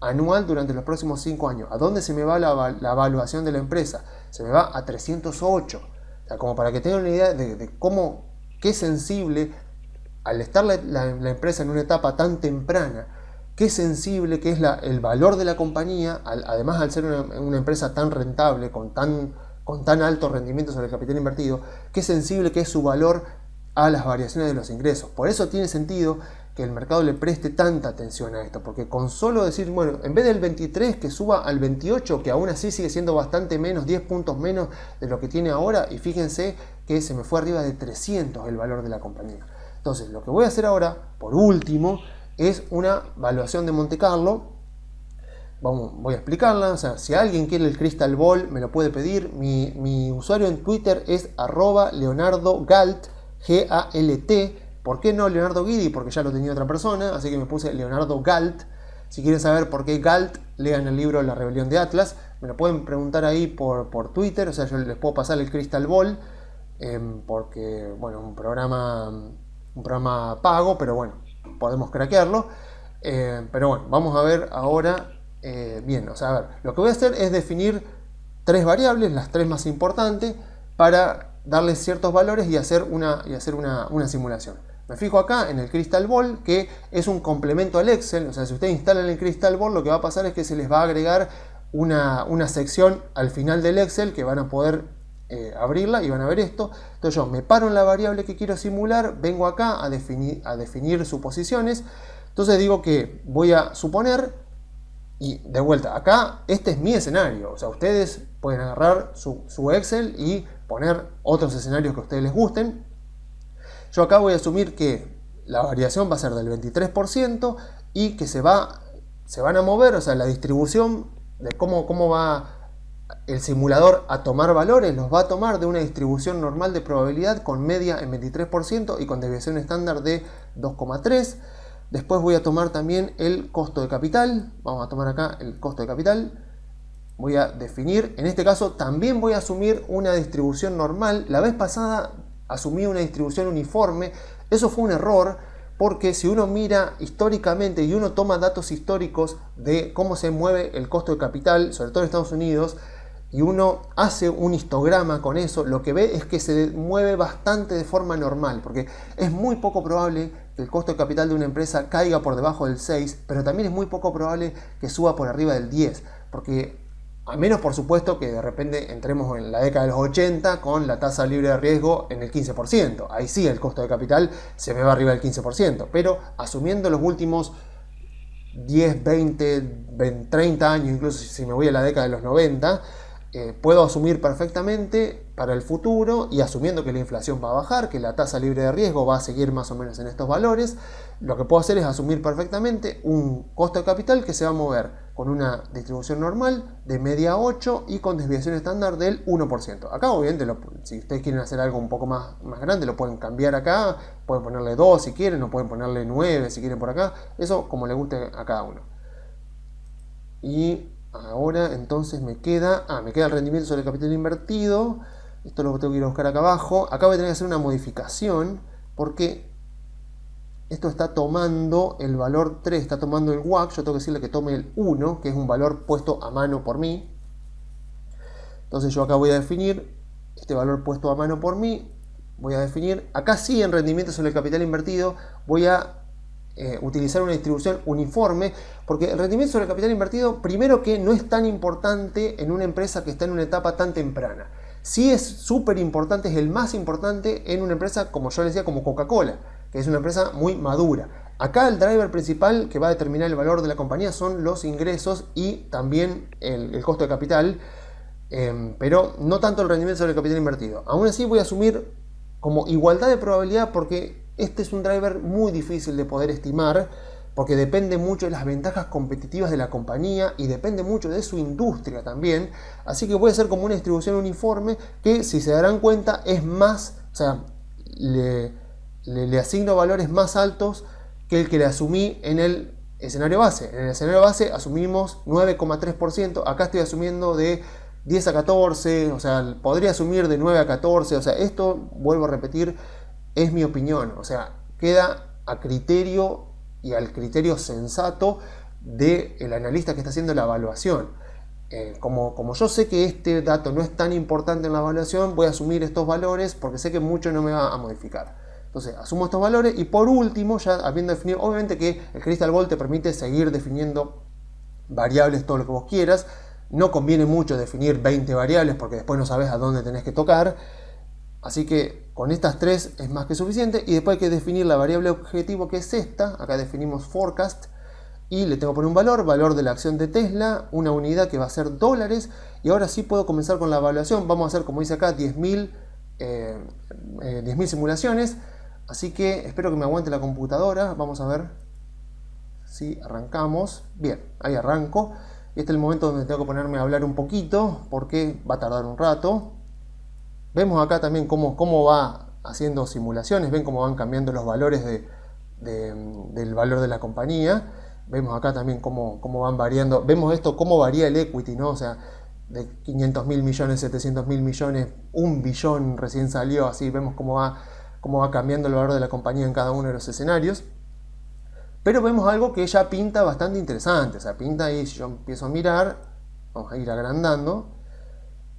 anual durante los próximos 5 años. ¿A dónde se me va la evaluación de la empresa? Se me va a 308. O sea, como para que tengan una idea de cómo, qué sensible, al estar la empresa en una etapa tan temprana, qué sensible que es el valor de la compañía, además al ser una empresa tan rentable, con tan alto rendimiento sobre el capital invertido, qué sensible que es su valor a las variaciones de los ingresos. Por eso tiene sentido que el mercado le preste tanta atención a esto, porque con solo decir, bueno, en vez del 23 que suba al 28, que aún así sigue siendo bastante menos, 10 puntos menos de lo que tiene ahora, y fíjense que se me fue arriba de 300 el valor de la compañía. Entonces, lo que voy a hacer ahora, por último, es una valuación de Monte Carlo. Voy a explicarla. O sea, si alguien quiere el Crystal Ball, me lo puede pedir. Mi usuario en Twitter es @LeonardoGalt, G-A-L-T. ¿Por qué no Leonardo Guidi? Porque ya lo tenía otra persona, así que me puse Leonardo Galt. Si quieren saber por qué Galt, lean el libro La Rebelión de Atlas. Me lo pueden preguntar ahí por Twitter. O sea, yo les puedo pasar el Crystal Ball, porque, bueno, un programa pago, pero bueno, podemos craquearlo. Pero bueno, vamos a ver ahora. Bien, o sea, a ver, lo que voy a hacer es definir 3 variables, las 3 más importantes, para darles ciertos valores y hacer una simulación. Me fijo acá en el Crystal Ball, que es un complemento al Excel. O sea, si ustedes instalan el Crystal Ball, lo que va a pasar es que se les va a agregar una sección al final del Excel que van a poder abrirla y van a ver esto. Entonces yo me paro en la variable que quiero simular, vengo acá a definir suposiciones. Entonces digo que voy a suponer, y de vuelta, acá este es mi escenario. O sea, ustedes pueden agarrar su Excel y poner otros escenarios que a ustedes les gusten. Yo acá voy a asumir que la variación va a ser del 23% y que se van a mover, o sea, la distribución de cómo va el simulador a tomar valores, los va a tomar de una distribución normal de probabilidad con media en 23% y con desviación estándar de 2,3. Después voy a tomar también el costo de capital. Vamos a tomar acá el costo de capital. Voy a definir, en este caso también voy a asumir una distribución normal. La vez pasada asumí una distribución uniforme. Eso fue un error, porque si uno mira históricamente y uno toma datos históricos de cómo se mueve el costo de capital, sobre todo en Estados Unidos, y uno hace un histograma con eso, lo que ve es que se mueve bastante de forma normal, porque es muy poco probable que el costo de capital de una empresa caiga por debajo del 6, pero también es muy poco probable que suba por arriba del 10, porque a menos, por supuesto, que de repente entremos en la década de los 80 con la tasa libre de riesgo en el 15%. Ahí sí el costo de capital se me va arriba del 15%, pero asumiendo los últimos 10, 20, 30 años, incluso si me voy a la década de los 90, puedo asumir perfectamente para el futuro, y asumiendo que la inflación va a bajar, que la tasa libre de riesgo va a seguir más o menos en estos valores, lo que puedo hacer es asumir perfectamente un costo de capital que se va a mover con una distribución normal de media 8 y con desviación estándar del 1%. Acá obviamente, si ustedes quieren hacer algo un poco más grande, lo pueden cambiar acá, pueden ponerle 2 si quieren, o pueden ponerle 9 si quieren por acá, eso como le guste a cada uno. Y ahora entonces me queda el rendimiento sobre el capital invertido. Esto lo tengo que ir a buscar acá abajo. Acá voy a tener que hacer una modificación, porque esto está tomando el valor 3, está tomando el WACC. Yo tengo que decirle que tome el 1, que es un valor puesto a mano por mí. Entonces yo acá voy a definir este valor puesto a mano por mí. Voy a definir, acá sí, en rendimiento sobre el capital invertido, voy a utilizar una distribución uniforme, porque el rendimiento sobre el capital invertido, primero que no es tan importante en una empresa que está en una etapa tan temprana. Sí es súper importante, es el más importante en una empresa, como yo les decía, como Coca-Cola, que es una empresa muy madura. Acá el driver principal que va a determinar el valor de la compañía son los ingresos y también el costo de capital, pero no tanto el rendimiento sobre el capital invertido. Aún así voy a asumir como igualdad de probabilidad, porque este es un driver muy difícil de poder estimar, porque depende mucho de las ventajas competitivas de la compañía y depende mucho de su industria también. Así que puede ser como una distribución uniforme que, si se darán cuenta, es más, o sea, le asigno valores más altos que el que le asumí en el escenario base. En el escenario base asumimos 9,3%, acá estoy asumiendo de 10 a 14, o sea, podría asumir de 9 a 14, o sea, esto, vuelvo a repetir, es mi opinión, o sea, queda a criterio y al criterio sensato del analista que está haciendo la evaluación. Como yo sé que este dato no es tan importante en la evaluación, voy a asumir estos valores porque sé que mucho no me va a modificar. Entonces asumo estos valores y por último, ya habiendo definido, obviamente que el Crystal Ball te permite seguir definiendo variables todo lo que vos quieras. No conviene mucho definir 20 variables porque después no sabes a dónde tenés que tocar. Así que con estas tres es más que suficiente. Y después hay que definir la variable objetivo, que es esta. Acá definimos forecast. Y le tengo que poner un valor de la acción de Tesla, una unidad que va a ser dólares. Y ahora sí puedo comenzar con la evaluación. Vamos a hacer, como dice acá, 10.000 simulaciones. Así que espero que me aguante la computadora. Vamos a ver si arrancamos. Bien, ahí arranco. Este es el momento donde tengo que ponerme a hablar un poquito, porque va a tardar un rato. Vemos acá también cómo va haciendo simulaciones. Ven cómo van cambiando los valores del valor de la compañía. Vemos acá también cómo van variando. Vemos esto, cómo varía el equity, ¿no? O sea, de 500.000 millones, 700.000 millones, 1 billón recién salió. Así vemos cómo va cambiando el valor de la compañía en cada uno de los escenarios. Pero vemos algo que ya pinta bastante interesante. O sea, pinta ahí, si yo empiezo a mirar, vamos a ir agrandando,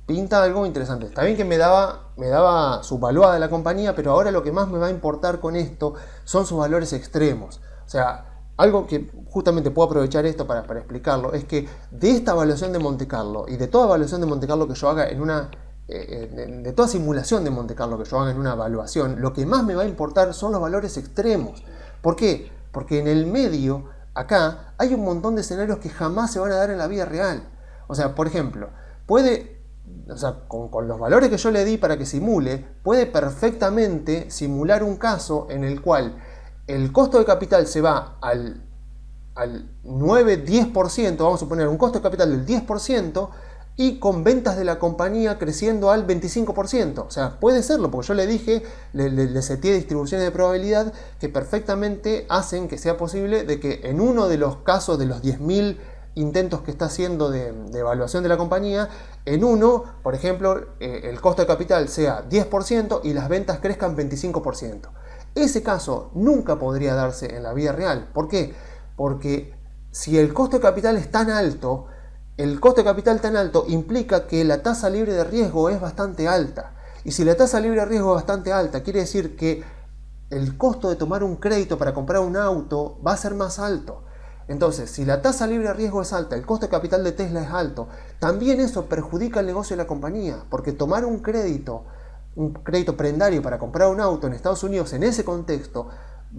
pinta algo interesante. Está bien que me daba su valuada de la compañía, pero ahora lo que más me va a importar con esto son sus valores extremos. O sea, algo que justamente puedo aprovechar esto para explicarlo, es que de esta evaluación de Monte Carlo y de toda evaluación de Monte Carlo que yo haga de toda simulación de Monte Carlo que yo haga en una evaluación, lo que más me va a importar son los valores extremos. ¿Por qué? Porque en el medio, acá, hay un montón de escenarios que jamás se van a dar en la vida real. O sea, por ejemplo, con los valores que yo le di para que simule, puede perfectamente simular un caso en el cual el costo de capital se va al 9-10%, vamos a suponer un costo de capital del 10%, y con ventas de la compañía creciendo al 25%. O sea, puede serlo, porque yo le dije, le seteé distribuciones de probabilidad que perfectamente hacen que sea posible de que en uno de los casos de los 10.000 intentos que está haciendo de evaluación de la compañía, en uno, por ejemplo, el costo de capital sea 10% y las ventas crezcan 25%. Ese caso nunca podría darse en la vida real. ¿Por qué? Porque si el costo de capital es tan alto, el costo de capital tan alto implica que la tasa libre de riesgo es bastante alta. Y si la tasa libre de riesgo es bastante alta, quiere decir que el costo de tomar un crédito para comprar un auto va a ser más alto. Entonces, si la tasa libre de riesgo es alta, el costo de capital de Tesla es alto, también eso perjudica el negocio de la compañía, porque tomar un crédito prendario para comprar un auto en Estados Unidos en ese contexto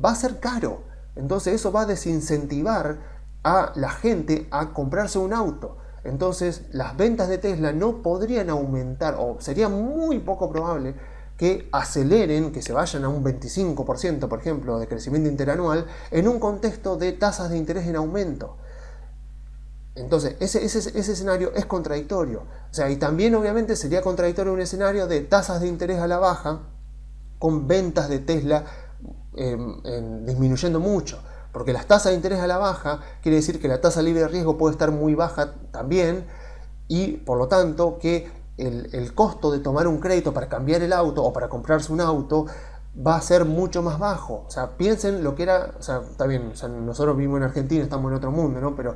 va a ser caro. Entonces eso va a desincentivar a la gente a comprarse un auto. Entonces las ventas de Tesla no podrían aumentar, o sería muy poco probable que aceleren, que se vayan a un 25%, por ejemplo, de crecimiento interanual, en un contexto de tasas de interés en aumento. Entonces, ese escenario es contradictorio. O sea, y también obviamente sería contradictorio un escenario de tasas de interés a la baja con ventas de Tesla disminuyendo mucho. Porque las tasas de interés a la baja quiere decir que la tasa libre de riesgo puede estar muy baja también, y por lo tanto que el costo de tomar un crédito para cambiar el auto o para comprarse un auto va a ser mucho más bajo. O sea, piensen lo que era, o sea, está bien, o sea, nosotros vivimos en Argentina, estamos en otro mundo, ¿no? Pero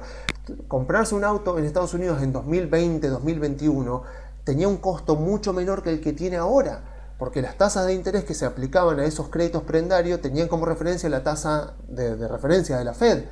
comprarse un auto en Estados Unidos en 2020, 2021, tenía un costo mucho menor que el que tiene ahora, porque las tasas de interés que se aplicaban a esos créditos prendarios tenían como referencia la tasa de referencia de la Fed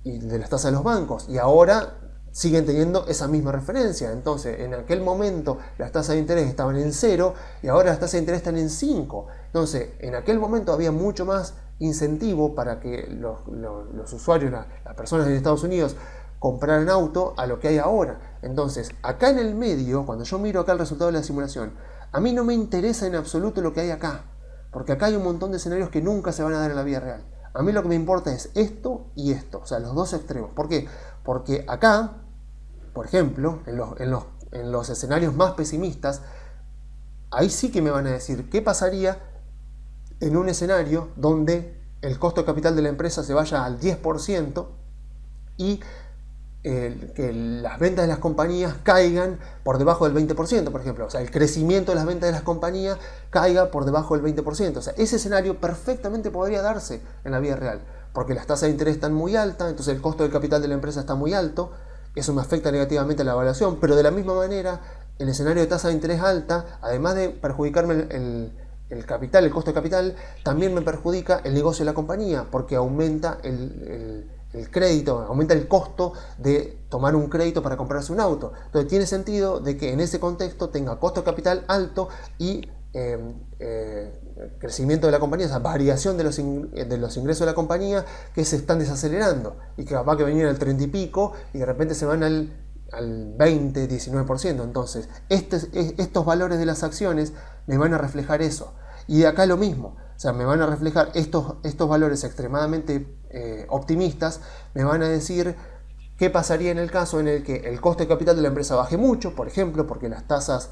y de las tasas de los bancos, y ahora siguen teniendo esa misma referencia. Entonces, en aquel momento las tasas de interés estaban en 0 y ahora las tasas de interés están en 5. Entonces, en aquel momento había mucho más incentivo para que los usuarios, las personas en Estados Unidos, compraran auto a lo que hay ahora. Entonces, acá en el medio, cuando yo miro acá el resultado de la simulación, a mí no me interesa en absoluto lo que hay acá, porque acá hay un montón de escenarios que nunca se van a dar en la vida real. A mí lo que me importa es esto y esto, o sea, los dos extremos. ¿Por qué? Porque acá, por ejemplo, en los escenarios más pesimistas, ahí sí que me van a decir qué pasaría en un escenario donde el costo de capital de la empresa se vaya al 10% y que las ventas de las compañías caigan por debajo del 20%, por ejemplo. O sea, el crecimiento de las ventas de las compañías caiga por debajo del 20%. O sea, ese escenario perfectamente podría darse en la vida real, porque las tasas de interés están muy altas, entonces el costo del capital de la empresa está muy alto, eso me afecta negativamente a la evaluación, pero de la misma manera, el escenario de tasa de interés alta, además de perjudicarme el capital, el costo de capital, también me perjudica el negocio de la compañía, porque aumenta el crédito, aumenta el costo de tomar un crédito para comprarse un auto. Entonces tiene sentido de que en ese contexto tenga costo de capital alto y crecimiento de la compañía, esa variación de los ingresos de la compañía que se están desacelerando y que capaz que venían al 30 y pico y de repente se van al 20, 19%. Entonces, estos valores de las acciones me van a reflejar eso. Y acá lo mismo, o sea, me van a reflejar estos valores extremadamente optimistas, me van a decir qué pasaría en el caso en el que el costo de capital de la empresa baje mucho, por ejemplo, porque las tasas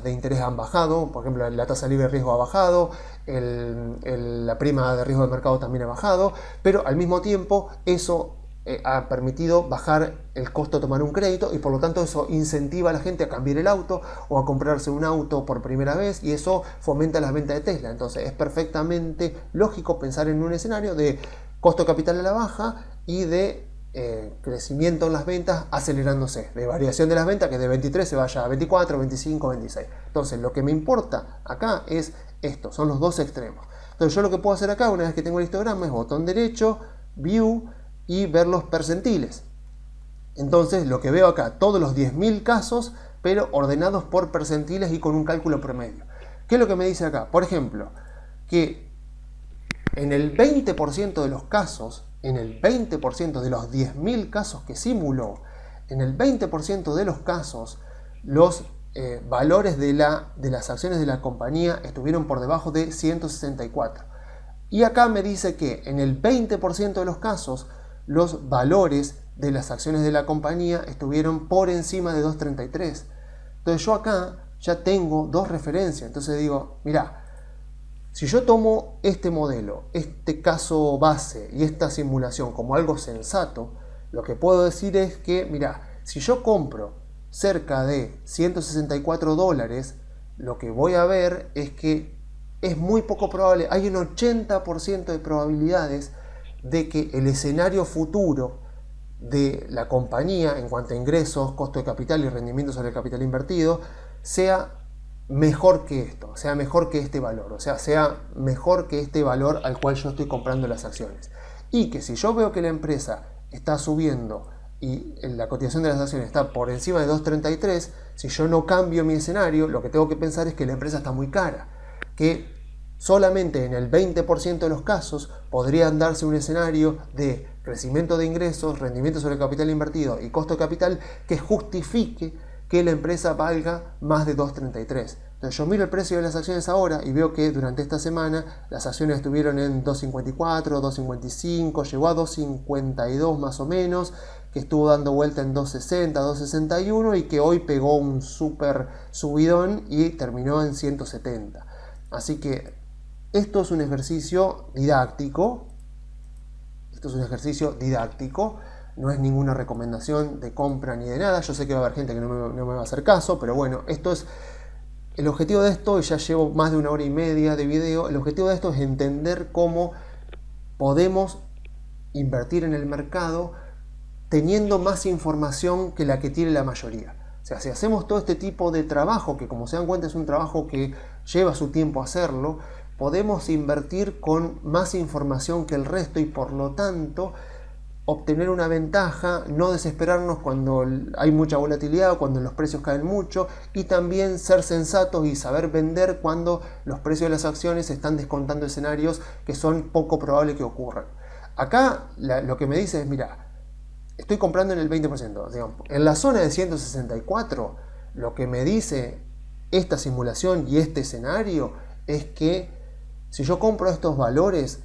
de interés han bajado, por ejemplo, la tasa libre de riesgo ha bajado, la prima de riesgo de mercado también ha bajado, pero al mismo tiempo eso ha permitido bajar el costo de tomar un crédito y por lo tanto eso incentiva a la gente a cambiar el auto o a comprarse un auto por primera vez y eso fomenta las ventas de Tesla. Entonces es perfectamente lógico pensar en un escenario de costo de capital a la baja y de crecimiento en las ventas acelerándose, de variación de las ventas que de 23 se vaya a 24, 25, 26. Entonces lo que me importa acá es esto, son los dos extremos. Entonces yo lo que puedo hacer acá una vez que tengo el histograma es botón derecho, View y ver los percentiles. Entonces lo que veo acá, todos los 10.000 casos, pero ordenados por percentiles y con un cálculo promedio. ¿Qué es lo que me dice acá? Por ejemplo, que en el 20% de los casos, en el 20% de los 10.000 casos que simuló, en el 20% de los casos, los valores de las acciones de la compañía estuvieron por debajo de 164. Y acá me dice que en el 20% de los casos, los valores de las acciones de la compañía estuvieron por encima de 2.33. Entonces yo acá ya tengo dos referencias. Entonces digo, mira, si yo tomo este modelo, este caso base y esta simulación como algo sensato, lo que puedo decir es que, mira, si yo compro cerca de 164 dólares, lo que voy a ver es que es muy poco probable, hay un 80% de probabilidades de que el escenario futuro de la compañía en cuanto a ingresos, costo de capital y rendimiento sobre el capital invertido sea mejor que esto, sea mejor que este valor, o sea mejor que este valor al cual yo estoy comprando las acciones. Y que si yo veo que la empresa está subiendo y la cotización de las acciones está por encima de 2.33, si yo no cambio mi escenario, lo que tengo que pensar es que la empresa está muy cara, que solamente en el 20% de los casos podrían darse un escenario de crecimiento de ingresos, rendimiento sobre el capital invertido y costo de capital que justifique que la empresa valga más de 2.33. Entonces yo miro el precio de las acciones ahora y veo que durante esta semana las acciones estuvieron en 2.54, 2.55, llegó a 2.52 más o menos, que estuvo dando vuelta en 2.60, 2.61 y que hoy pegó un súper subidón y terminó en 170. Así que esto es un ejercicio didáctico. No es ninguna recomendación de compra ni de nada. Yo sé que va a haber gente que no me va a hacer caso, pero bueno, el objetivo de esto, y ya llevo más de 1 hora y media de video, el objetivo de esto es entender cómo podemos invertir en el mercado teniendo más información que la que tiene la mayoría. O sea, si hacemos todo este tipo de trabajo, que como se dan cuenta es un trabajo que lleva su tiempo hacerlo, podemos invertir con más información que el resto y por lo tanto obtener una ventaja, no desesperarnos cuando hay mucha volatilidad o cuando los precios caen mucho y también ser sensatos y saber vender cuando los precios de las acciones están descontando escenarios que son poco probables que ocurran. Acá lo que me dice es, mira, estoy comprando en el 20%, digamos, en la zona de 164, lo que me dice esta simulación y este escenario es que si yo compro estos valores,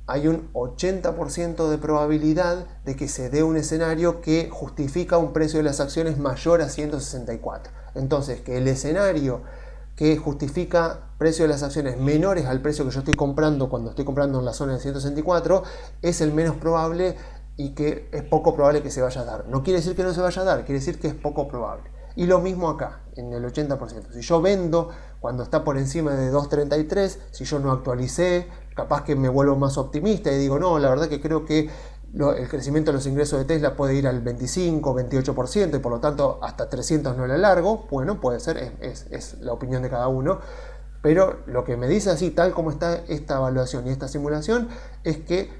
hay un 80% de probabilidad de que se dé un escenario que justifica un precio de las acciones mayor a 164. Entonces, que el escenario que justifica precio de las acciones menores al precio que yo estoy comprando cuando estoy comprando en la zona de 164 es el menos probable y que es poco probable que se vaya a dar. No quiere decir que no se vaya a dar, quiere decir que es poco probable. Y lo mismo acá, en el 80%. Si yo vendo cuando está por encima de 2.33, si yo no actualicé, capaz que me vuelvo más optimista y digo, no, la verdad que creo que el crecimiento de los ingresos de Tesla puede ir al 25, 28% y por lo tanto hasta 300 no le largo. Bueno, puede ser, es la opinión de cada uno. Pero lo que me dice así, tal como está esta evaluación y esta simulación, es que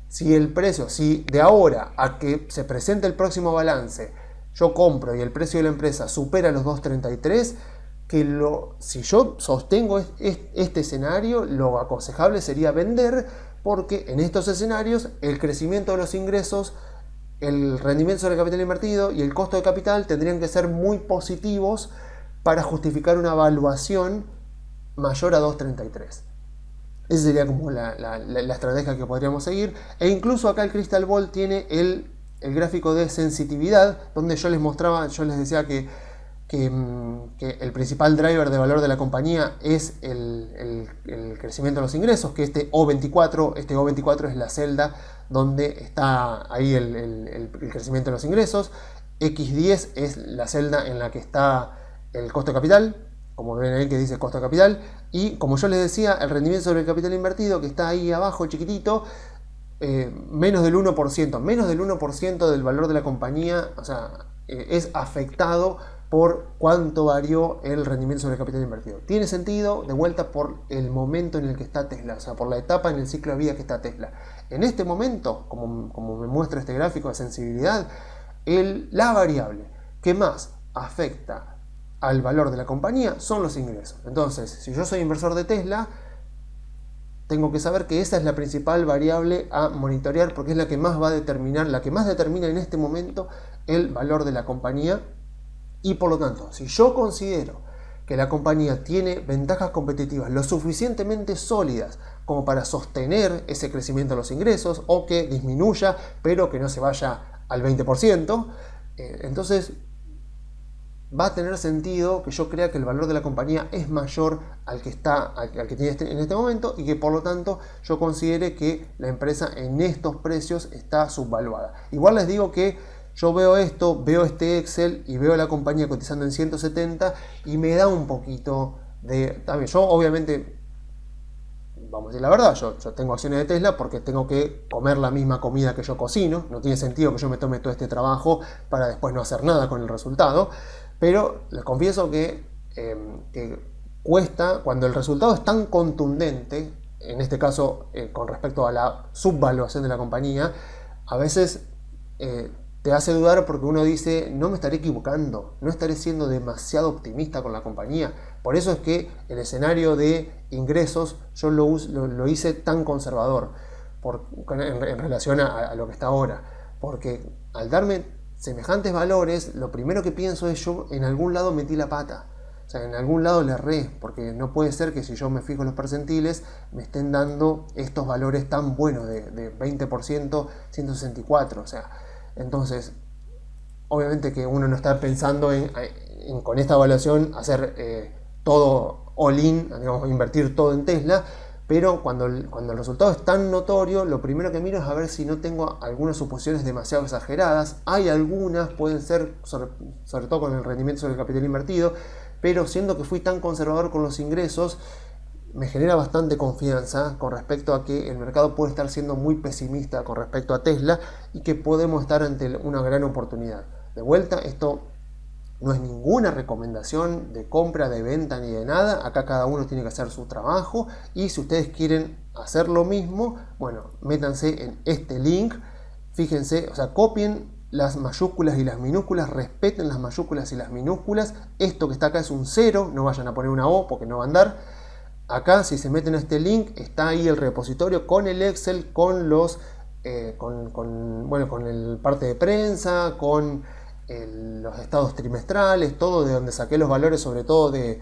si el precio, si de ahora a que se presente el próximo balance, yo compro y el precio de la empresa supera los 2.33, si yo sostengo este escenario, lo aconsejable sería vender, porque en estos escenarios el crecimiento de los ingresos, el rendimiento sobre el capital invertido y el costo de capital tendrían que ser muy positivos para justificar una evaluación mayor a 2.33. Esa sería como la estrategia que podríamos seguir. E incluso acá el Crystal Ball tiene el gráfico de sensitividad, donde yo les mostraba, yo les decía que el principal driver de valor de la compañía es el crecimiento de los ingresos, que este O24 es la celda donde está ahí el crecimiento de los ingresos. X10 es la celda en la que está el costo de capital, como ven ahí que dice costo de capital, y como yo les decía, el rendimiento sobre el capital invertido, que está ahí abajo chiquitito, menos del 1% del valor de la compañía, o sea, es afectado por cuánto varió el rendimiento sobre el capital invertido. Tiene sentido, de vuelta, por el momento en el que está Tesla, o sea, por la etapa en el ciclo de vida que está Tesla. En este momento, como me muestra este gráfico de sensibilidad, la variable que más afecta al valor de la compañía son los ingresos. Entonces, si yo soy inversor de Tesla, tengo que saber que esa es la principal variable a monitorear, porque es la que más va a determinar, la que más determina en este momento el valor de la compañía. Y por lo tanto, si yo considero que la compañía tiene ventajas competitivas lo suficientemente sólidas como para sostener ese crecimiento de los ingresos, o que disminuya, pero que no se vaya al 20%, entonces va a tener sentido que yo crea que el valor de la compañía es mayor al que tiene en este momento, y que por lo tanto yo considere que la empresa en estos precios está subvaluada. Igual les digo que yo veo este Excel y veo la compañía cotizando en 170 y me da un poquito de... También yo obviamente, vamos a decir la verdad, yo tengo acciones de Tesla porque tengo que comer la misma comida que yo cocino. No tiene sentido que yo me tome todo este trabajo para después no hacer nada con el resultado. Pero les confieso que cuesta, cuando el resultado es tan contundente, en este caso con respecto a la subvaluación de la compañía, a veces te hace dudar, porque uno dice, no me estaré equivocando, no estaré siendo demasiado optimista con la compañía. Por eso es que el escenario de ingresos yo lo hice tan conservador en relación a lo que está ahora, porque al darme semejantes valores, lo primero que pienso es, yo en algún lado metí la pata, o sea, en algún lado le erré, porque no puede ser que si yo me fijo en los percentiles me estén dando estos valores tan buenos de 20%, 164, o sea, entonces obviamente que uno no está pensando con esta evaluación hacer todo all-in, digamos, invertir todo en Tesla. Pero cuando el resultado es tan notorio, lo primero que miro es a ver si no tengo algunas suposiciones demasiado exageradas. Hay algunas, pueden ser, sobre todo con el rendimiento sobre el capital invertido, pero siendo que fui tan conservador con los ingresos, me genera bastante confianza con respecto a que el mercado puede estar siendo muy pesimista con respecto a Tesla y que podemos estar ante una gran oportunidad. De vuelta, esto no es ninguna recomendación de compra, de venta ni de nada. Acá cada uno tiene que hacer su trabajo, y si ustedes quieren hacer lo mismo, bueno, métanse en este link, fíjense, o sea, copien las mayúsculas y las minúsculas, respeten las mayúsculas y las minúsculas. Esto que está acá es un 0, no vayan a poner una O porque no va a andar. Acá, si se meten a este link, está ahí el repositorio con el Excel, con los con el parte de prensa, con los estados trimestrales, todo de donde saqué los valores, sobre todo de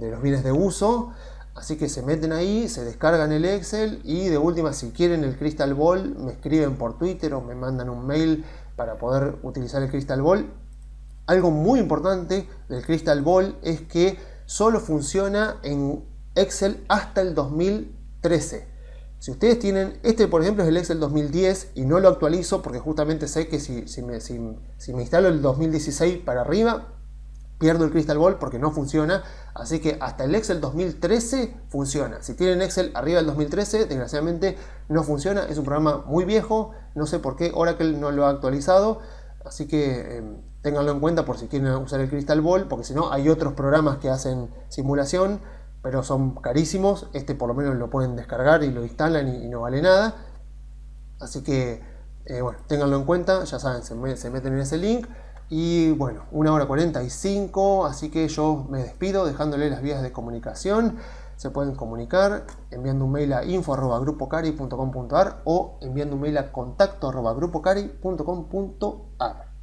los bienes de uso. Así que se meten ahí, se descargan el Excel y de última, si quieren el Crystal Ball, me escriben por Twitter o me mandan un mail para poder utilizar el Crystal Ball. Algo muy importante del Crystal Ball es que solo funciona en Excel hasta el 2013. Si ustedes tienen, este por ejemplo es el Excel 2010 y no lo actualizo porque justamente sé que si me instalo el 2016 para arriba, pierdo el Crystal Ball porque no funciona. Así que hasta el Excel 2013 funciona. Si tienen Excel arriba del 2013, desgraciadamente no funciona. Es un programa muy viejo, no sé por qué Oracle no lo ha actualizado. Así que ténganlo en cuenta por si quieren usar el Crystal Ball, porque si no hay otros programas que hacen simulación, pero son carísimos. Este por lo menos lo pueden descargar y lo instalan y no vale nada. Así que bueno, ténganlo en cuenta, ya saben, se meten en ese link. Y bueno, 1:45, así que yo me despido dejándole las vías de comunicación. Se pueden comunicar enviando un mail a info@grupocari.com.ar o enviando un mail a contacto@grupocari.com.ar.